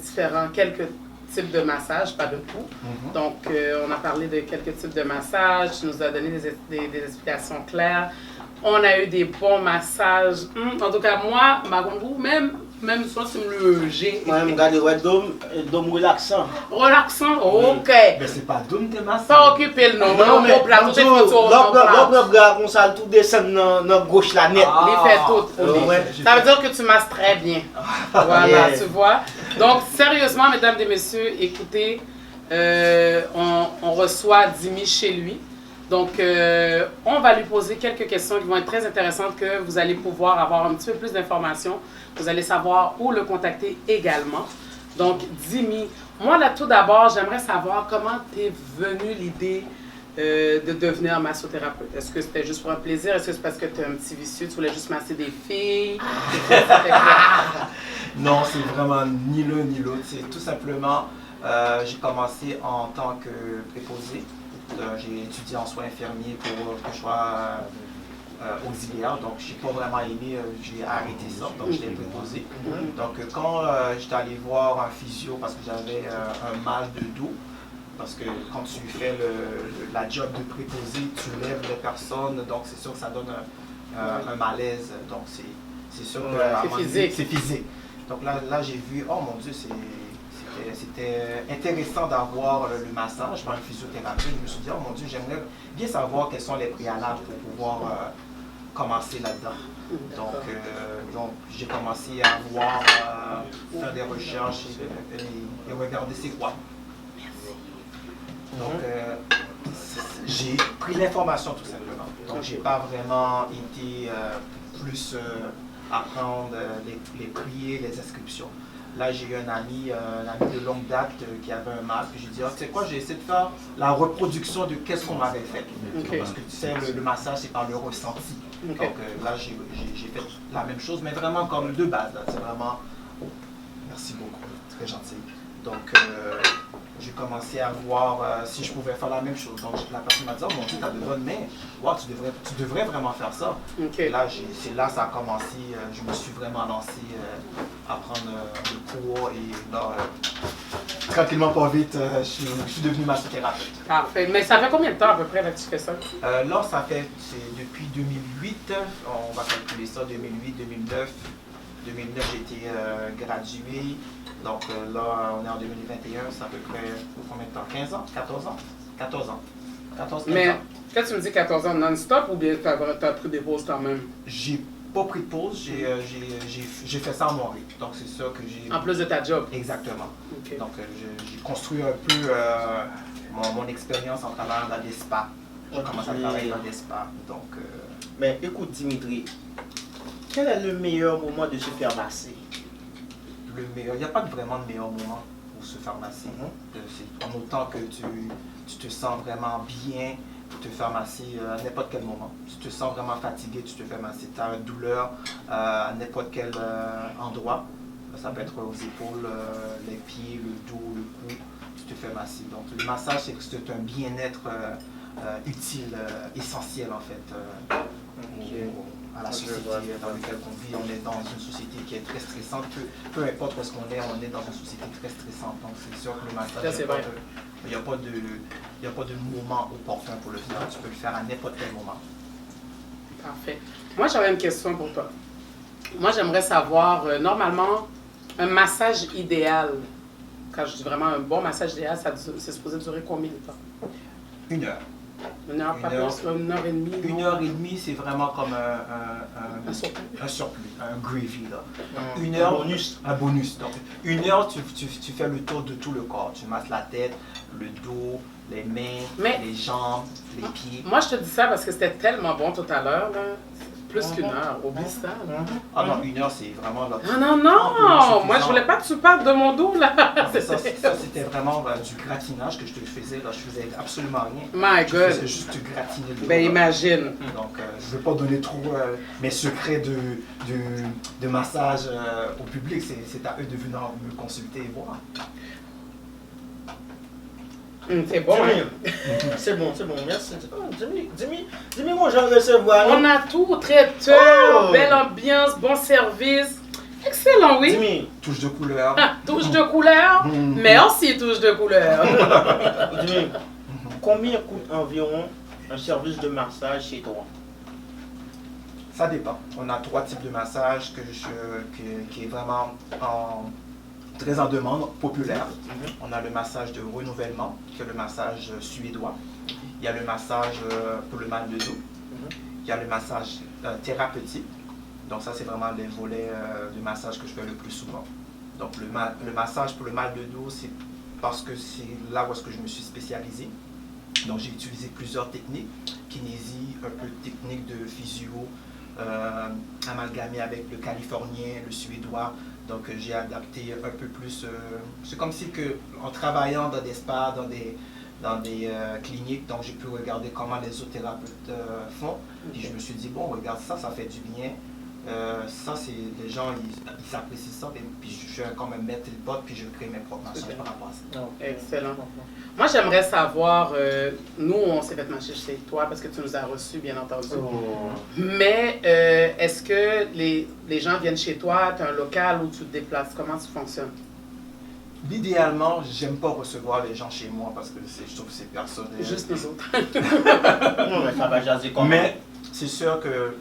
A: quelques types de massages, pas de tout. Donc, on a parlé de quelques types de massages. Tu nous as donné des explications claires. On a eu des bons massages. En tout cas, moi, ma goût, même soit c'est le G.
B: Moi, je regarde ouais, dôme relaxant.
A: Relaxant, ok.
D: Mais c'est pas d'homme tes masses.
A: Pas occupé le nom.
B: Non, mais
A: Au plat, tout est photo.
B: l'autre gars, on s'en tout descend dans gauche la net.
A: Les fait tout.
B: Ouais.
A: Ça veut dire que tu masses très bien. Voilà,
B: Yeah.
A: tu vois. Donc, sérieusement, mesdames et messieurs, écoutez, on reçoit Dimi chez lui. Donc, on va lui poser quelques questions qui vont être très intéressantes, que vous allez pouvoir avoir un petit peu plus d'informations. Vous allez savoir où le contacter également. Donc, Dimi, moi, là, tout d'abord, j'aimerais savoir comment t'es venue l'idée de devenir massothérapeute. Est-ce que c'était juste pour un plaisir? Est-ce que c'est parce que tu es un petit vicieux, tu voulais juste masser des filles?
D: Non, c'est vraiment ni l'un ni l'autre. C'est tout simplement, j'ai commencé en tant que préposé. J'ai étudié en soins infirmiers pour que je sois auxiliaire, donc je n'ai pas vraiment aimé, j'ai arrêté ça, donc je l'ai préposé. Donc quand j'étais allé voir un physio parce que j'avais un mal de dos, parce que quand tu fais la job de préposé, tu lèves les personnes, donc c'est sûr que ça donne un malaise, donc c'est sûr que c'est physique. Donc là j'ai vu, oh mon Dieu, c'était intéressant d'avoir le massage par un physiothérapeute. Je me suis dit, oh mon Dieu, j'aimerais bien savoir quels sont les préalables pour pouvoir commencer là-dedans. Donc j'ai commencé à voir, faire des recherches et regarder c'est quoi. Donc j'ai pris l'information tout simplement. Donc j'ai pas vraiment été plus apprendre les prix, les inscriptions. Là, j'ai eu un ami de longue date qui avait un mal. Puis j'ai dit, tu sais quoi, j'ai essayé de faire la reproduction de qu'est-ce qu'on m'avait fait. Parce que tu sais, le massage, c'est par le ressenti. Donc là, j'ai fait la même chose, mais vraiment comme de base. C'est vraiment, merci beaucoup, très gentil. Donc, j'ai commencé à voir si je pouvais faire la même chose. Donc, la personne m'a dit, oh mon Dieu, tu as de bonnes mains. Wow, tu devrais vraiment faire ça. Et là, c'est là que ça a commencé. Je me suis vraiment lancé à prendre le cours. Et là, tranquillement, pas vite, je suis devenu massothérapeute.
A: Parfait. Mais ça fait combien de temps à peu près là, que tu fais ça?
D: Là, c'est depuis 2008. On va calculer ça, 2008, 2009. 2009, j'ai été gradué. Donc là, on est en 2021, c'est à peu près combien de temps? 15 ans? 14 ans? 14 ans. 14, 15
A: Mais
D: ans.
A: quand tu me dis 14 ans non-stop ou bien tu as pris des pauses quand même?
D: J'ai pas pris de pause, j'ai fait ça en mon rythme. Donc c'est ça que j'ai...
A: En plus de ta job?
D: Exactement. Donc j'ai construit un peu mon expérience en travaillant dans des spas. J'ai commencé à travailler dans des spas. Donc,
B: Mais écoute Dimitri, quel est le meilleur moment de se faire masser?
D: il n'y a pas vraiment de meilleur moment pour se faire masser. C'est en autant que tu te sens vraiment bien pour te faire masser à n'importe quel moment. Si tu te sens vraiment fatigué, tu te fais masser. Tu as une douleur à n'importe quel endroit. Ça peut être aux épaules, les pieds, le dos, le cou. Tu te fais masser. Donc le massage, c'est un bien-être utile, essentiel en fait. À la société dans laquelle on vit, on est dans une société qui est très stressante, peu importe où est-ce qu'on est, on est dans une société très stressante. Donc c'est sûr que le massage, il n'y a pas de moment opportun pour le faire, tu peux le faire à n'importe quel moment.
A: Parfait. Moi j'avais une question pour toi. Moi j'aimerais savoir, normalement, un massage idéal, quand je dis vraiment un bon massage idéal, c'est supposé durer combien de temps?
D: 1 heure.
A: 1 heure, pas plus, 1 heure et demie?
D: 1 heure et demie, c'est vraiment comme un surplus, un gravy. Là. 1 heure, un bonus. Donc, 1 heure, tu fais le tour de tout le corps. Tu masses la tête, le dos, les mains, les jambes, les pieds.
A: Moi, je te dis ça parce que c'était tellement bon tout à l'heure. Plus qu'une heure, oublie ça.
D: Ah non, 1 heure, c'est vraiment... Là,
A: non! Moi, je voulais pas que tu parles de mon dos, là.
D: Ça, c'était vraiment du gratinage que je te faisais. Là, je faisais absolument rien.
A: My God!
D: Je faisais juste te gratiner le dos.
A: Ben, imagine.
D: Donc, je ne veux pas donner trop mes secrets de massage au public. C'est à eux de venir me consulter et voir.
A: C'est bon, hein?
B: C'est bon, merci. Dis-moi, moi, j'en recevoir.
A: On a tout, traiteur, belle ambiance, bon service. Excellent, oui.
B: Dis-moi.
D: Touche de couleur.
A: Touche de couleur. Merci, touche de couleur.
B: Dis-moi, combien coûte environ un service de massage chez toi?
D: Ça dépend. On a 3 types de massages qui est vraiment très en demande, populaire. On a le massage de renouvellement, qui est le massage suédois. Il y a le massage pour le mal de dos. Il y a le massage thérapeutique. Donc ça, c'est vraiment les volets de massage que je fais le plus souvent. Donc le massage pour le mal de dos, c'est parce que c'est là où est-ce que je me suis spécialisé. Donc j'ai utilisé plusieurs techniques, kinésie, un peu de technique de physio, amalgamé avec le californien, le suédois. Donc j'ai adapté un peu plus, c'est comme si en travaillant dans des spas, dans des cliniques, donc j'ai pu regarder comment les autres thérapeutes font. Puis je me suis dit, bon, regarde ça, ça fait du bien. Ça, c'est les gens, ils apprécient ça. Puis je vais quand même mettre le pot, puis je crée mes propres massages par rapport à ça.
A: Excellent. Moi, j'aimerais savoir, nous, on s'est fait marcher chez toi parce que tu nous as reçus, bien entendu. Mais est-ce que les gens viennent chez toi, tu as un local où tu te déplaces? Comment tu fonctionnes?
D: Idéalement, j'aime pas recevoir les gens chez moi parce que je trouve que c'est personnel.
A: Juste nous autres.
B: Non, mais ça va jaser comme
D: Mais c'est sûr que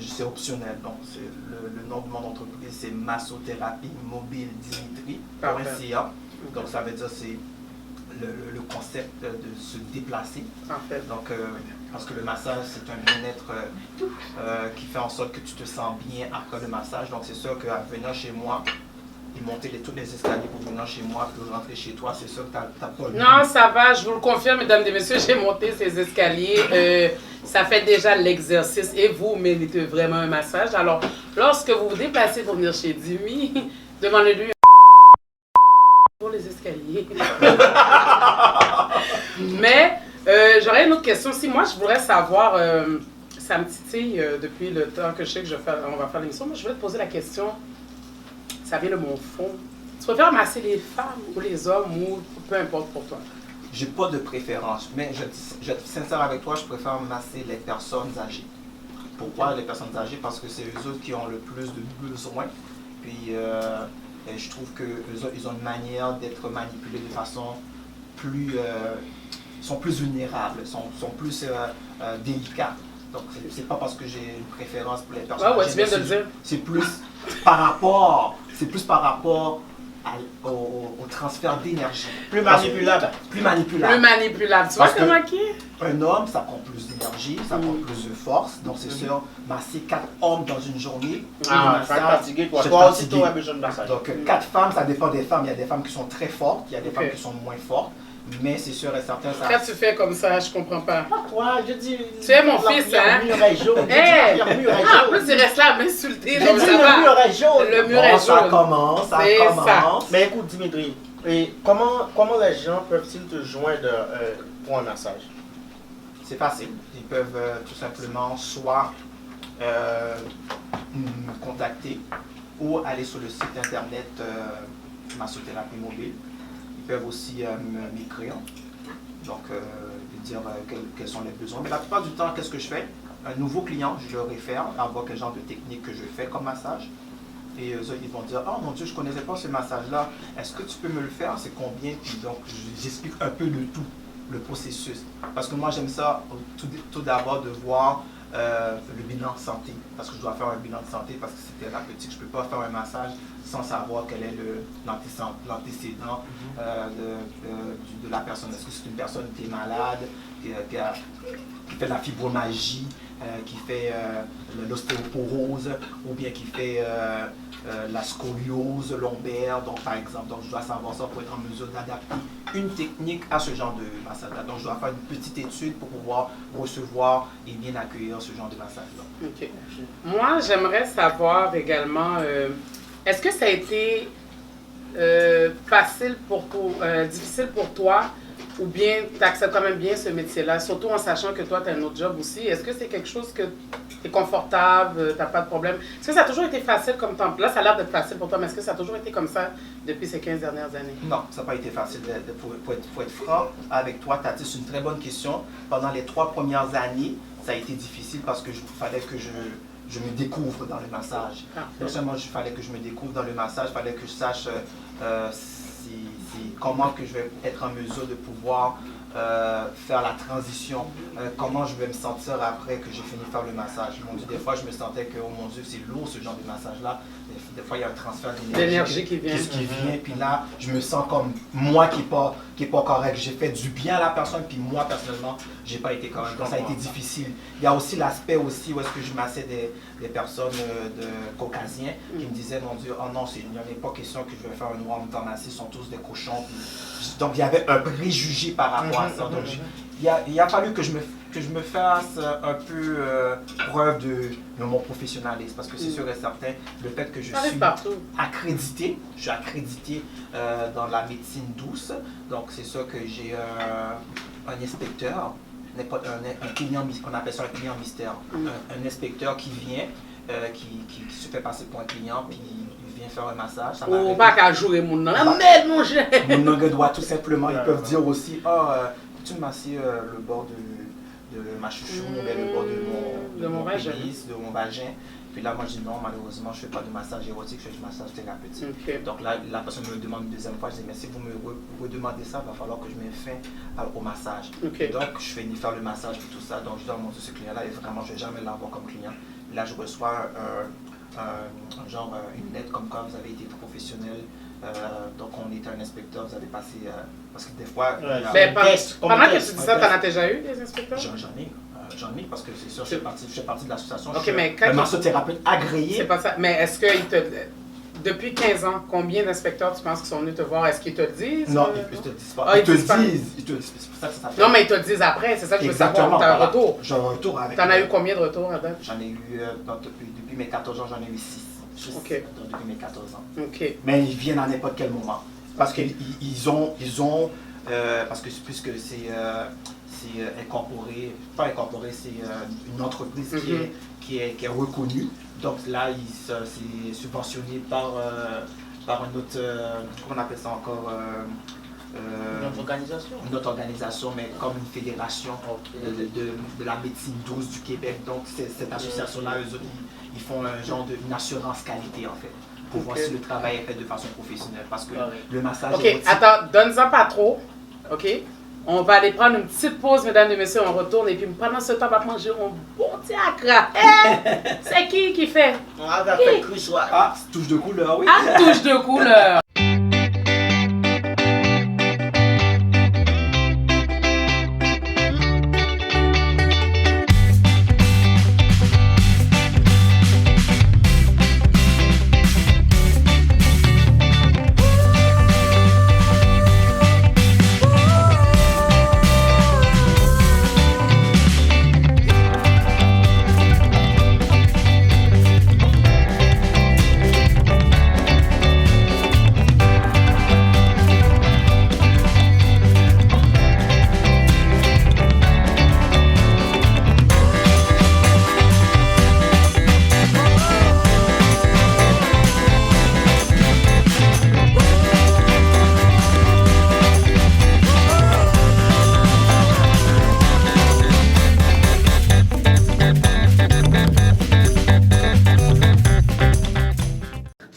D: c'est optionnel. Donc, le nom de mon entreprise, c'est Massothérapie Mobile Dimitri.ca. Donc, ça veut dire c'est le concept de se déplacer.
A: En fait.
D: Donc, parce que le massage, c'est un bien-être qui fait en sorte que tu te sens bien après le massage. Donc, c'est sûr qu'à venir chez moi, et monter tous les escaliers pour venir chez moi, pour rentrer chez toi, c'est sûr que tu n'as pas le
A: Non, ça va, je vous le confirme, mesdames et messieurs, j'ai monté ces escaliers. Ça fait déjà l'exercice et vous méritez vraiment un massage. Alors, lorsque vous vous déplacez pour venir chez Dimi, demandez-lui pour les escaliers. Mais j'aurais une autre question aussi. Moi, je voudrais savoir, ça me titille depuis le temps que je sais on va faire l'émission. Moi, je voulais te poser la question, ça vient de mon fond. Tu préfères masser les femmes ou les hommes ou peu importe pour toi?
D: J'ai pas de préférence, mais je vais être sincère avec toi, je préfère masser les personnes âgées. Pourquoi les personnes âgées? Parce que c'est eux autres qui ont le plus de besoins. Puis je trouve qu'eux autres, ils ont une manière d'être manipulés de façon plus... sont plus vulnérables, sont plus délicats. Donc, c'est pas parce que j'ai une préférence pour les personnes âgées.
A: Tu viens de le dire.
D: C'est plus par rapport au transfert d'énergie.
B: plus manipulable.
D: Plus manipulable.
A: Plus manipulable. Tu vois
D: Parce que
A: comment qui est?
D: un homme, ça prend plus d'énergie, ça prend plus de force. Donc, c'est sûr, masser 4 hommes dans une journée.
B: Ah,
D: ça,
B: tu vas fatigué, toi.
D: je
B: Toi aussi,
D: fatigué.
B: tu as besoin de massage.
D: Donc, 4 femmes, ça dépend des femmes. Il y a des femmes qui sont très fortes, il y a des femmes qui sont moins fortes. Mais c'est sûr et certain, ça...
A: Quand tu fais comme ça, je comprends pas.
B: Toi, je dis.
A: Tu es mon fils, hein?
B: Le mur est jaune.
A: Hey!
B: Le mur est
A: En
B: jaune.
A: plus, il reste là à m'insulter.
B: J'ai
A: Donc,
B: dit
A: ça
B: le
A: va.
B: mur est jaune.
A: Le mur est
D: ça
A: jaune.
D: commence, ça
A: C'est
D: commence.
B: Mais écoute, Dimitri, et comment les gens peuvent-ils te joindre pour un massage?
D: C'est facile. Ils peuvent tout simplement soit me contacter ou aller sur le site internet Massothérapie Mobile. Ils peuvent aussi m'écrire, donc dire quels sont les besoins. Mais la plupart du temps, qu'est-ce que je fais? Un nouveau client, je le réfère à voir quel genre de technique que je fais comme massage. Et eux, ils vont dire, oh mon Dieu, je ne connaissais pas ce massage-là, est-ce que tu peux me le faire? C'est combien? Puis donc, j'explique un peu le tout, le processus. Parce que moi, j'aime ça tout d'abord de voir le bilan de santé. Parce que je dois faire un bilan de santé parce que c'est thérapeutique. Je ne peux pas faire un massage sans savoir quel est l'antécédent de la personne. Est-ce que c'est une personne qui est malade, qui fait de la fibromagie, qui fait l'ostéoporose, ou bien qui fait la scoliose lombaire, donc par exemple. Donc je dois savoir ça pour être en mesure d'adapter une technique à ce genre de massage. Donc je dois faire une petite étude pour pouvoir recevoir et bien accueillir ce genre de massage-là.
A: OK. Moi, j'aimerais savoir également, est-ce que ça a été facile pour toi, difficile pour toi, ou bien tu acceptes quand même bien ce métier-là, surtout en sachant que toi, tu as un autre job aussi. Est-ce que c'est quelque chose que tu es confortable, tu n'as pas de problème? Est-ce que ça a toujours été facile comme temps? Là, ça a l'air d'être facile pour toi, mais est-ce que ça a toujours été comme ça depuis ces 15 dernières années?
D: Non, ça n'a pas été facile. Pour être franc avec toi, Tati, c'est une très bonne question. Pendant les 3 premières années, ça a été difficile parce qu'il fallait que je me découvre dans le massage. Non seulement il fallait que je me découvre dans le massage, il fallait que je sache comment que je vais être en mesure de pouvoir faire la transition, comment je vais me sentir après que j'ai fini de faire le massage. Mon Dieu, des fois je me sentais que, oh mon Dieu, c'est lourd ce genre de massage-là. Des fois il y a un transfert d'énergie
A: qui vient.
D: Puis là, je me sens comme moi qui est pas correct. J'ai fait du bien à la personne, puis moi personnellement, j'ai pas été correct. Donc ça a été difficile. Il y a aussi l'aspect aussi où est-ce que je massais des personnes caucasiens qui me disaient, mon Dieu, oh non, il n'y en a pas question que je vais faire un noir masser, ils sont tous des cochons. Donc il y avait un préjugé par rapport à ça. Donc il a fallu que je me fasse un peu preuve de mon professionnalisme, parce que c'est sûr et certain, le fait que je suis accrédité, dans la médecine douce, donc c'est sûr que j'ai un inspecteur, un client, on appelle ça un client mystère, un inspecteur qui vient qui se fait passer pour un client, puis il vient faire un massage. Ça
A: Ou
D: m'arrive.
A: pas qu'à jouer mon nom. Ah, merde, mon cher!
D: Mon langue doit tout simplement, ils peuvent dire aussi, peux-tu me masser le bord de ma chouchou, ou bien le bord
A: de mon vagin.
D: pénis, de mon vagin. Puis là, moi, je dis non, malheureusement, je ne fais pas de massage érotique, je fais du massage thérapeutique.
A: Okay.
D: Donc là, la personne me demande une deuxième fois, je dis, mais si vous me redemandez ça, il va falloir que je mette fin au massage.
A: Okay.
D: Donc, je finis faire le massage et tout ça. Donc, je dis, oh mon Dieu, ce client-là, et vraiment, je ne vais jamais l'avoir comme client. Là, je reçois une lettre comme quoi vous avez été professionnel. Donc, on était un inspecteur, vous avez passé. Parce que des fois.
A: Pendant que tu dis ça, t'en as déjà eu des inspecteurs?
D: J'en ai parce que c'est sûr, je fais partie de l'association.
A: Okay,
D: je suis un massothérapeute agréé.
A: C'est pas ça. Mais est-ce que depuis 15 ans, combien d'inspecteurs tu penses qu'ils sont venus te voir? Est-ce qu'ils te le disent?
D: Non, ils ne te disent pas.
A: Ah,
D: Ils te disent. C'est pour ça que ça s'appelle.
A: Non, mais ils te le disent après. C'est ça que je veux savoir. Tu as un retour.
D: J'ai un retour avec.
A: T'en as eu combien de retours à date?
D: J'en ai eu, depuis mes 14 ans, j'en ai eu 6.
A: Okay.
D: Depuis mes 14 ans.
A: OK.
D: Mais ils viennent à n'importe quel moment. Parce qu'ils ont. Parce que puisque c'est incorporé, pas incorporé, c'est une entreprise qui est reconnue. Donc là, c'est subventionné par une autre, comment on appelle ça encore une autre organisation, mais comme une fédération de la médecine douce du Québec. Donc cette association-là, eux autres, ils font un genre une assurance qualité en fait, pour voir si le travail est fait de façon professionnelle. Parce que le massage...
A: OK, attends, donne-en pas trop, OK? On va aller prendre une petite pause, mesdames et messieurs, on retourne et puis pendant ce temps, on va manger un bon diacre. C'est qui fait?
B: On va faire cruchoir.
D: Ah, touche de couleur, oui.
A: Ah, touche de couleur.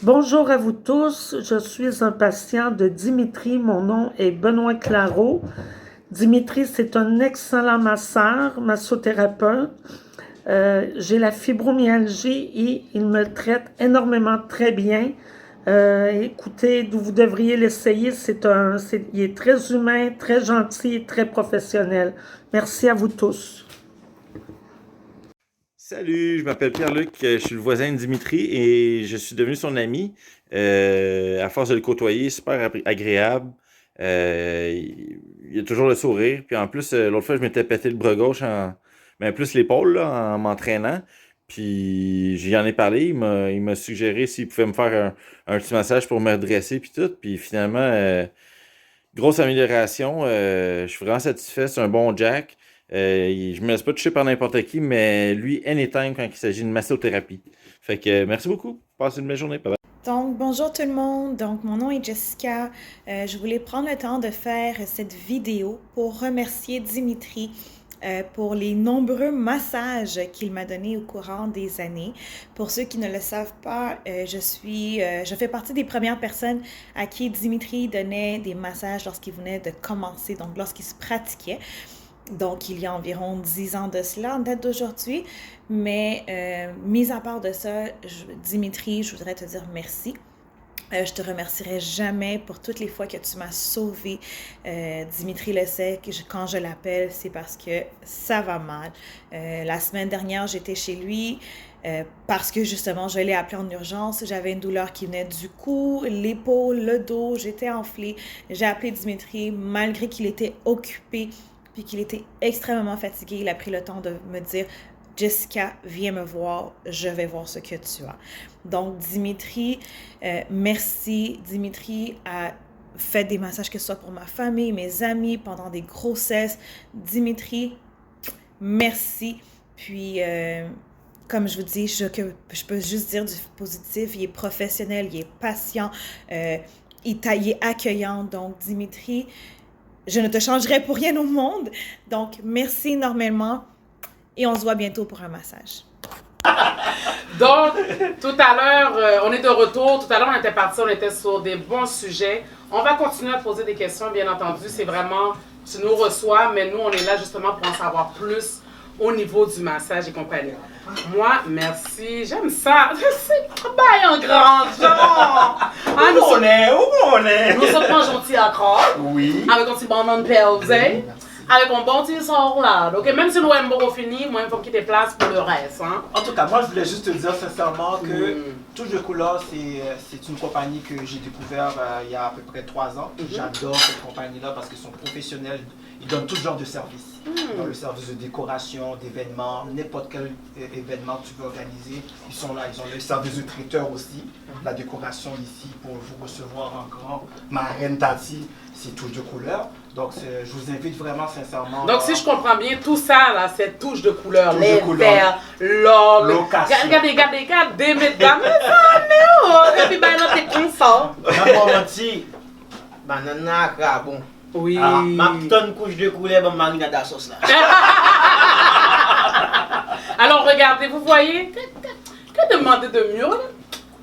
E: Bonjour à vous tous, je suis un patient de Dimitri, mon nom est Benoît Claro. Dimitri, c'est un excellent massothérapeute. J'ai la fibromyalgie et il me traite énormément très bien. Écoutez, vous devriez l'essayer, il est très humain, très gentil et très professionnel. Merci à vous tous.
F: Salut, je m'appelle Pierre-Luc, je suis le voisin de Dimitri et je suis devenu son ami. À force de le côtoyer, super agréable. Il a toujours le sourire. Puis en plus, l'autre fois, je m'étais pété le bras gauche, plus l'épaule là, en m'entraînant. Puis j'y en ai parlé, il m'a suggéré s'il pouvait me faire un petit massage pour me redresser puis tout. Puis finalement, grosse amélioration. Je suis vraiment satisfait, c'est un bon Jack. Je me laisse pas toucher par n'importe qui, mais lui, anytime quand il s'agit de massothérapie. Fait que merci beaucoup. Passez une belle journée. Bye bye.
G: Donc, bonjour tout le monde. Donc, mon nom est Jessica. Je voulais prendre le temps de faire cette vidéo pour remercier Dimitri pour les nombreux massages qu'il m'a donnés au courant des années. Pour ceux qui ne le savent pas, je fais partie des premières personnes à qui Dimitri donnait des massages lorsqu'il venait de commencer, donc lorsqu'il se pratiquait. Donc, il y a environ 10 ans de cela, en date d'aujourd'hui. Mais, mis à part de ça, Dimitri, je voudrais te dire merci. Je te remercierai jamais pour toutes les fois que tu m'as sauvé. Dimitri le sait, quand je l'appelle, c'est parce que ça va mal. La semaine dernière, j'étais chez lui parce que justement, je l'ai appelé en urgence. J'avais une douleur qui venait du cou, l'épaule, le dos. J'étais enflée. J'ai appelé Dimitri malgré qu'il était occupé puis qu'il était extrêmement fatigué. Il a pris le temps de me dire « Jessica, viens me voir, je vais voir ce que tu as. » Donc, Dimitri, merci. Dimitri a fait des massages, que ce soit pour ma famille, mes amis, pendant des grossesses. Dimitri, merci. Puis, comme je vous dis, je peux juste dire du positif. Il est professionnel, il est patient, il est accueillant. Donc, Dimitri, je ne te changerai pour rien au monde. Donc, merci énormément et on se voit bientôt pour un massage.
A: Donc, tout à l'heure, on est de retour. Tout à l'heure, on était parti, on était sur des bons sujets. On va continuer à poser des questions, bien entendu. C'est vraiment, tu nous reçois, mais nous, on est là justement pour en savoir plus au niveau du massage et compagnie. Moi, merci. J'aime ça. C'est pas un grand genre. Ah, nous sommes gentils encore.
B: Oui.
A: Avec un petit bonbon de pelzé. Avec un bon petit sort là. Donc, même si nous aimons beaucoup finir, moi, il faut quitter place pour le reste. Hein.
D: En tout cas, moi, je voulais juste te dire sincèrement que Touche de couleur, c'est une compagnie que j'ai découvert il y a à peu près 3 ans. J'adore cette compagnie-là parce qu'ils sont professionnels. Ils donnent tout genre de services. Dans le service de décoration, d'événements, n'importe quel événement que tu veux organiser, ils sont là. Ils ont le service de traiteur aussi. La décoration ici pour vous recevoir en grand. Ma reine Tati, c'est Touche de couleur. Donc, je vous invite vraiment sincèrement.
A: Donc, si je comprends bien, tout ça, là, c'est touche de couleur.
D: Touche
A: Les
D: de couleur.
A: verts, l'or,
D: Location.
A: regardez, mesdames, et puis, ben, là, t'es consent.
B: D'abord, menti, banana, crabon.
A: Oui.
B: Ah, ma tonne couche de couleur, ma marinade à sauce là.
A: Alors, regardez, vous voyez, que demander de mieux, là?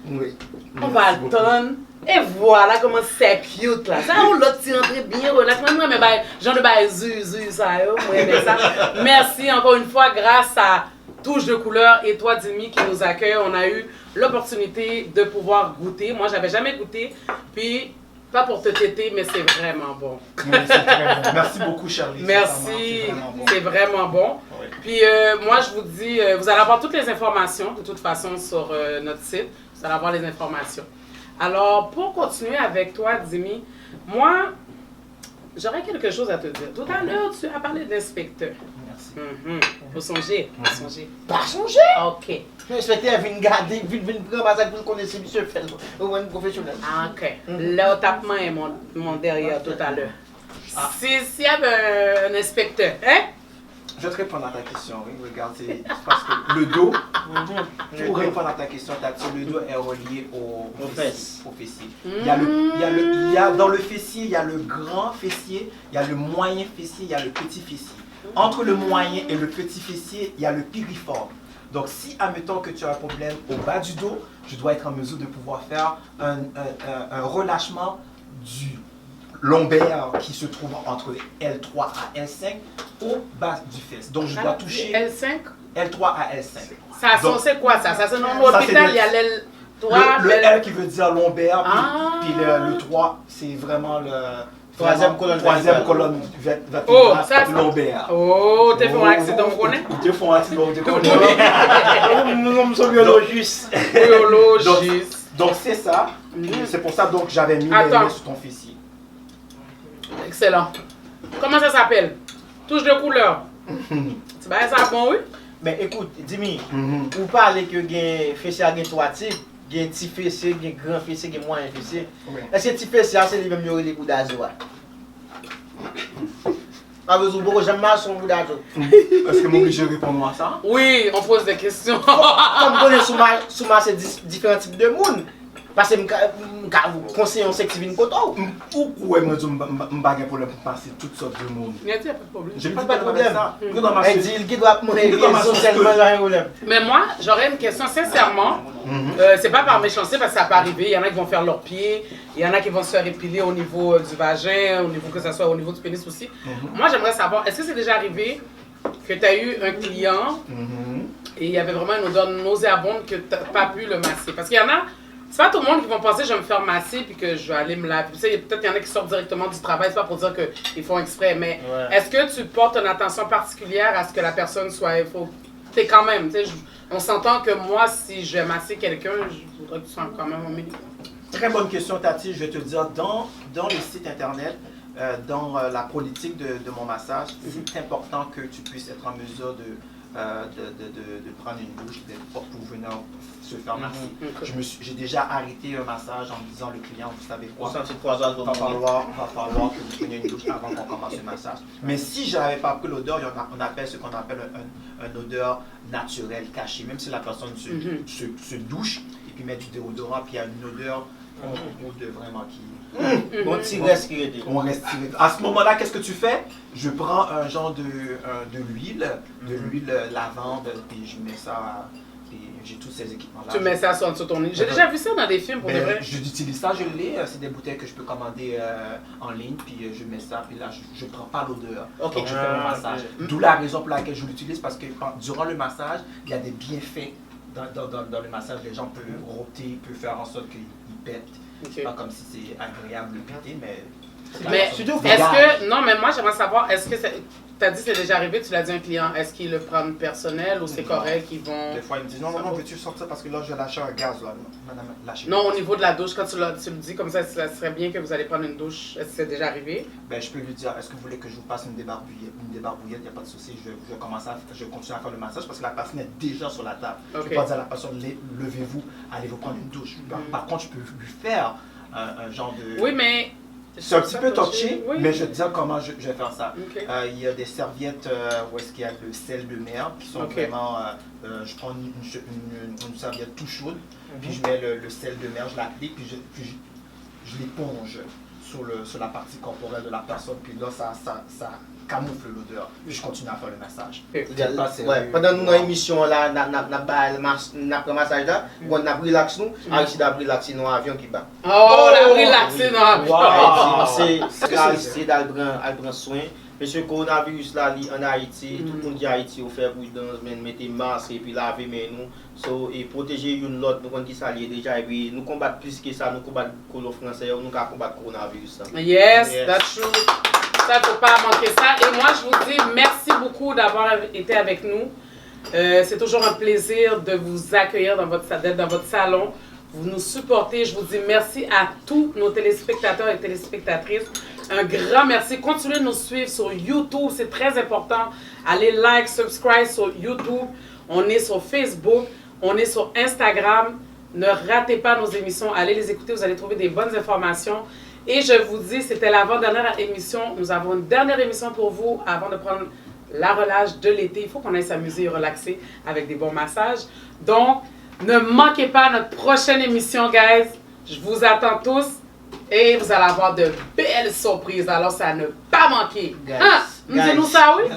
B: Oui.
A: On va attendre. Et voilà comment c'est cute là. Ça, on l'a tiré bien relax. Moi, mais genre de zuzu, ça, moi, mais ça. Merci encore une fois, grâce à Touche de couleur et toi, Dimi, qui nous accueille. On a eu l'opportunité de pouvoir goûter. Moi, j'avais jamais goûté. Puis, pas pour te téter, mais c'est vraiment bon.
D: Oui, c'est très bon. Merci beaucoup, Charlie.
A: Merci,
D: Bon.
A: c'est vraiment bon.
D: Oui.
A: Puis moi, je vous dis, vous allez avoir toutes les informations, de toute façon, sur notre site. Vous allez avoir les informations. Alors, pour continuer avec toi, Dimi, moi, j'aurais quelque chose à te dire. Tout à l'heure, tu as parlé d'inspecteur.
D: Merci.
A: Faut songer, faut songer.
B: Pas songer.
A: OK.
B: L'inspecteur vient garder, vient prendre ma sac pour connaître monsieur fait ou un professionnel.
A: Ah, OK. Là, au tapement est mon derrière tout à l'heure. S'il y avait un inspecteur, hein?
D: Je vais te répondre à ta question, oui. Regarde, c'est parce que le dos, pour répondre à ta question, Tati, le dos est relié au fessier. Il y a dans le fessier, il y a le grand fessier, il y a le moyen fessier, il y a le petit fessier. Entre le moyen et le petit fessier, il y a le piriforme. Donc, si, admettons que tu as un problème au bas du dos, je dois être en mesure de pouvoir faire un relâchement du lombaire qui se trouve entre L3 à L5 au bas du fesse. Donc, je dois toucher
A: L5?
D: L3 à L5.
A: Ça, c'est quoi ça? Ça, c'est dans l'hôpital, il y a l'L3.
D: Le L qui veut dire lombaire, puis le 3, c'est vraiment le troisième colonne vertébrale lombaire.
A: Oh, t'es fait un accident, vous connaissez?
D: T'es fait un accident, tu connais?
B: Nous sommes biologistes.
A: Biologistes.
D: Donc, c'est ça. C'est pour ça que j'avais mis mes mains sur ton fessier.
A: Excellent. Comment ça s'appelle? Touche de couleur. Tu vas ça bon, oui?
B: Mais écoute, Dimi, vous parlez que les fessiers ont 3 types. Il y a un petit fessier, il y a un grand fessier, il y a un moyen fessier. Est-ce que les petits fessiers, c'est les mêmes les bouts d'azur? Pas besoin de beaucoup, j'aime mal son bout d'azur.
D: Est-ce que moi, je réponds à ça?
A: Oui, on pose des questions.
B: Comme vous connaissez souvent ces différents types de monde. Parce que vous conseillez un sexe vin koto.
D: Pourquoi moi je me bague pour passer toutes sortes de monde?
A: Il n'y a pas de problème.
D: J'ai
B: Pas de problème.
D: Elle
B: dit qu'il doit monter socialement un problème.
A: Mais moi, j'aurais une question sincèrement. C'est pas par méchanceté parce que ça peut arriver. Il y en a qui vont faire leurs pieds, il y en a qui vont se faire épiler au niveau du vagin, au niveau que ça soit au niveau du pénis aussi. Moi, j'aimerais savoir, est-ce que c'est déjà arrivé que tu as eu un client et il y avait vraiment une odeur nauséabonde que tu n'as pas pu le masser? Parce qu'il y en a. C'est pas tout le monde qui va penser je vais me faire masser puis que je vais aller me laver. Peut-être qu'il y en a qui sortent directement du travail, c'est pas pour dire qu'ils font exprès, mais est-ce que tu portes une attention particulière à ce que la personne soit... T'es quand même, tu sais, on s'entend que moi, si je vais masser quelqu'un, je voudrais que tu sois quand même au minimum.
D: Très bonne question, Tati. Je vais te dire, dans le site internet, dans la politique de mon massage, c'est important que tu puisses être en mesure de prendre une douche pour venir se faire masser. J'ai déjà arrêté un massage en me disant le client, vous savez quoi, va falloir que vous preniez une douche avant qu'on commence le massage. Mais si je n'avais pas pris l'odeur, on appelle ce qu'on appelle une odeur naturelle cachée. Même si la personne se douche et puis met du déodorant, puis il y a une odeur de vraiment qui...
B: On tire respirer.
D: On respire. À ce moment-là, qu'est-ce que tu fais? Je prends un genre de l'huile, lavande, puis je mets ça, puis j'ai tous ces équipements-là.
A: Tu mets ça sur ton lit. J'ai déjà vu ça dans des films pour de vrai.
D: J'utilise ça, je l'ai, c'est des bouteilles que je peux commander en ligne, puis je mets ça, puis là je prends pas l'odeur. Donc je fais mon massage. D'où la raison pour laquelle je l'utilise, parce que durant le massage, il y a des bienfaits dans le massage. Les gens peuvent rôter, peuvent faire en sorte qu'ils pètent. C'est pas comme si c'est agréable de péter, mais
A: est-ce que, non, mais moi j'aimerais savoir, est-ce que tu as dit c'est déjà arrivé, tu l'as dit à un client, est-ce qu'ils le prennent personnel ou c'est correct, ils vont...
D: Des fois ils me disent non, veux-tu sortir parce que là je vais lâcher un gaz là, madame, lâchez.
A: Non, au niveau de la douche, quand tu le dis comme ça serait bien que vous allez prendre une douche, est-ce que c'est déjà arrivé?
D: Ben je peux lui dire, est-ce que vous voulez que je vous passe une débarbouillette, il n'y a pas de souci, je continue à faire le massage parce que la personne est déjà sur la table. Je ne peux pas dire à la personne, levez-vous, allez vous prendre une douche. Par contre, je peux lui faire un genre de...
A: Oui, mais...
D: C'est un petit peu touché, mais je vais te dire comment je vais faire ça.
A: Okay.
D: Il y a des serviettes où est-ce qu'il y a le sel de mer qui sont vraiment... je prends une serviette tout chaude, puis je mets le sel de mer, je l'applique, puis je l'éponge sur la partie corporelle de la personne, puis là ça camoufle l'odeur, puis je continue à faire le massage.
B: Pendant nous dans l'émission là, n'a pris massage là, on a relax nous, ici d'a relaxer dans l'avion qui bat.
A: Oh, on a relaxé dans l'avion.
B: C'est d'albran soin. Monsieur coronavirus là en Haïti, tout le monde qui Haïti au faire prudence, mettez masque et puis laver mais nous et protéger une l'autre, nous on qui s'allier déjà et puis nous combattre plus que ça, nous combattre colo français, nous combattre coronavirus.
A: Yes, that's true. Ça, il ne faut pas manquer ça. Et moi, je vous dis merci beaucoup d'avoir été avec nous. C'est toujours un plaisir de vous accueillir dans votre salon. Vous nous supportez. Je vous dis merci à tous nos téléspectateurs et téléspectatrices. Un grand merci. Continuez de nous suivre sur YouTube. C'est très important. Allez like, subscribe sur YouTube. On est sur Facebook. On est sur Instagram. Ne ratez pas nos émissions. Allez les écouter. Vous allez trouver des bonnes informations. Et je vous dis, c'était l'avant-dernière émission. Nous avons une dernière émission pour vous avant de prendre la relâche de l'été. Il faut qu'on aille s'amuser et relaxer avec des bons massages. Donc, ne manquez pas notre prochaine émission, guys. Je vous attends tous et vous allez avoir de belles surprises. Alors, ça à ne pas manquer. Dis-nous ça, oui?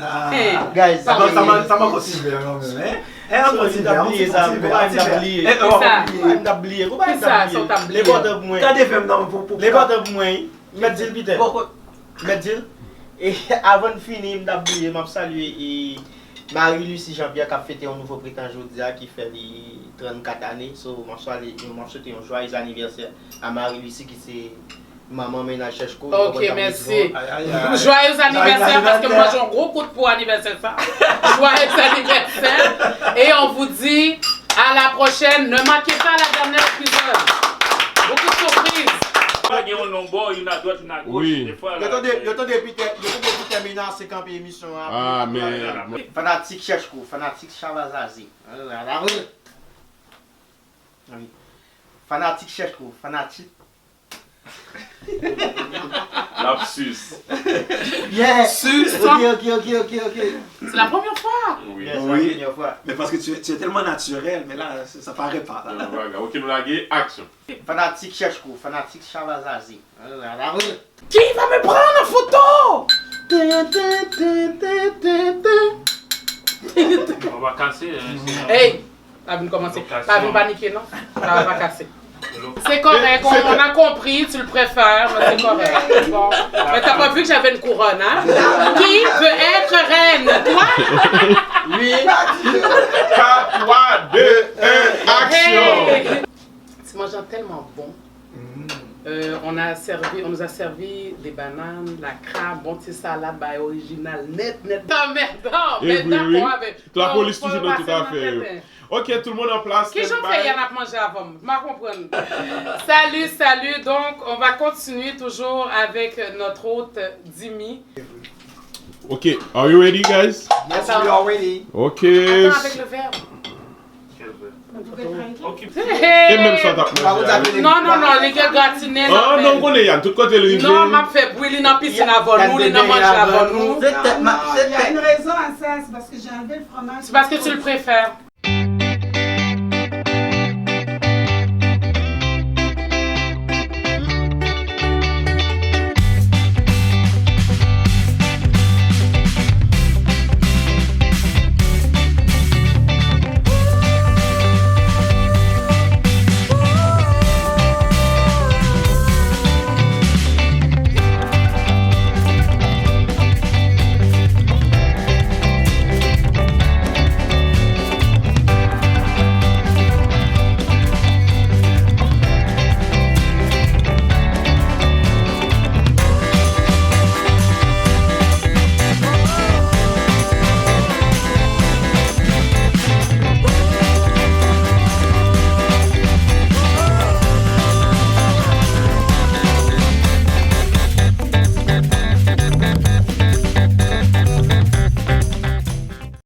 B: Guys,
D: ça m'a continué.
B: Et avant de finir, je vais saluer Marie-Lucie Jean-Pierre qui a fêté un nouveau printemps aujourd'hui qui fait les 34 années. Je souhaite un joyeux anniversaire à Marie-Lucie qui c'est maman ménage Cheshko.
A: Ok, merci. Joyeux anniversaire parce que moi j'ai un gros coup de poids anniversaire. Joyeux anniversaire. Et on vous dit à la prochaine. Ne manquez pas la dernière épisode. Beaucoup de surprises.
H: Il y a un long bord, il y a une à droite, il y a une à gauche.
F: Oui.
B: Il y a depuis terminer c'est quand l'émission.
F: Ah, mais...
B: Fanatique Cheshko, fanatique Chavazazi. Fanatique Cheshko, fanatique.
H: Lapsus.
B: Yes! Ok.
A: C'est la première fois.
H: Oui.
B: Yes, la première fois.
D: Mais parce que tu es tellement naturel, mais là, ça paraît pas.
H: Ok, nous laguer, action.
B: Fanatique Cheshko, fanatique Chavazazi.
A: Qui va me prendre en photo?
H: On va casser.
A: Hey, t'as vu commencer. T'as vu paniquer, non? Ça va casser. C'est correct, on a compris, tu le préfères, mais c'est correct. Bon. Mais t'as pas vu que j'avais une couronne, hein? Qui veut être reine? Toi?
B: Oui.
H: 4, 3, 2, 1, action!
A: Hey! C'est mangeant tellement bon. On nous a servi des bananes, la crabe, bon petit salade original, net. Ah merde,
H: oui. La police toujours dans tout à fait. Ok, tout le monde en place.
A: Qui j'en fais, y'en a mangé avant? Je comprends. Salut. Donc, on va continuer toujours avec notre hôte Dimi.
H: Ok, are you ready, guys?
D: Yes, we are ready.
H: Ok.
A: Attends avec le verre.
H: Et même ça, t'as
A: Non, les gars gratinés.
H: Ah non, on est Yann, tout côté le
A: Non, m'a fait brûler dans la piscine avant nous, les dans manger avant nous.
I: Il y a une raison à ça, c'est parce que j'ai enlevé le fromage.
A: C'est parce que tu le préfères.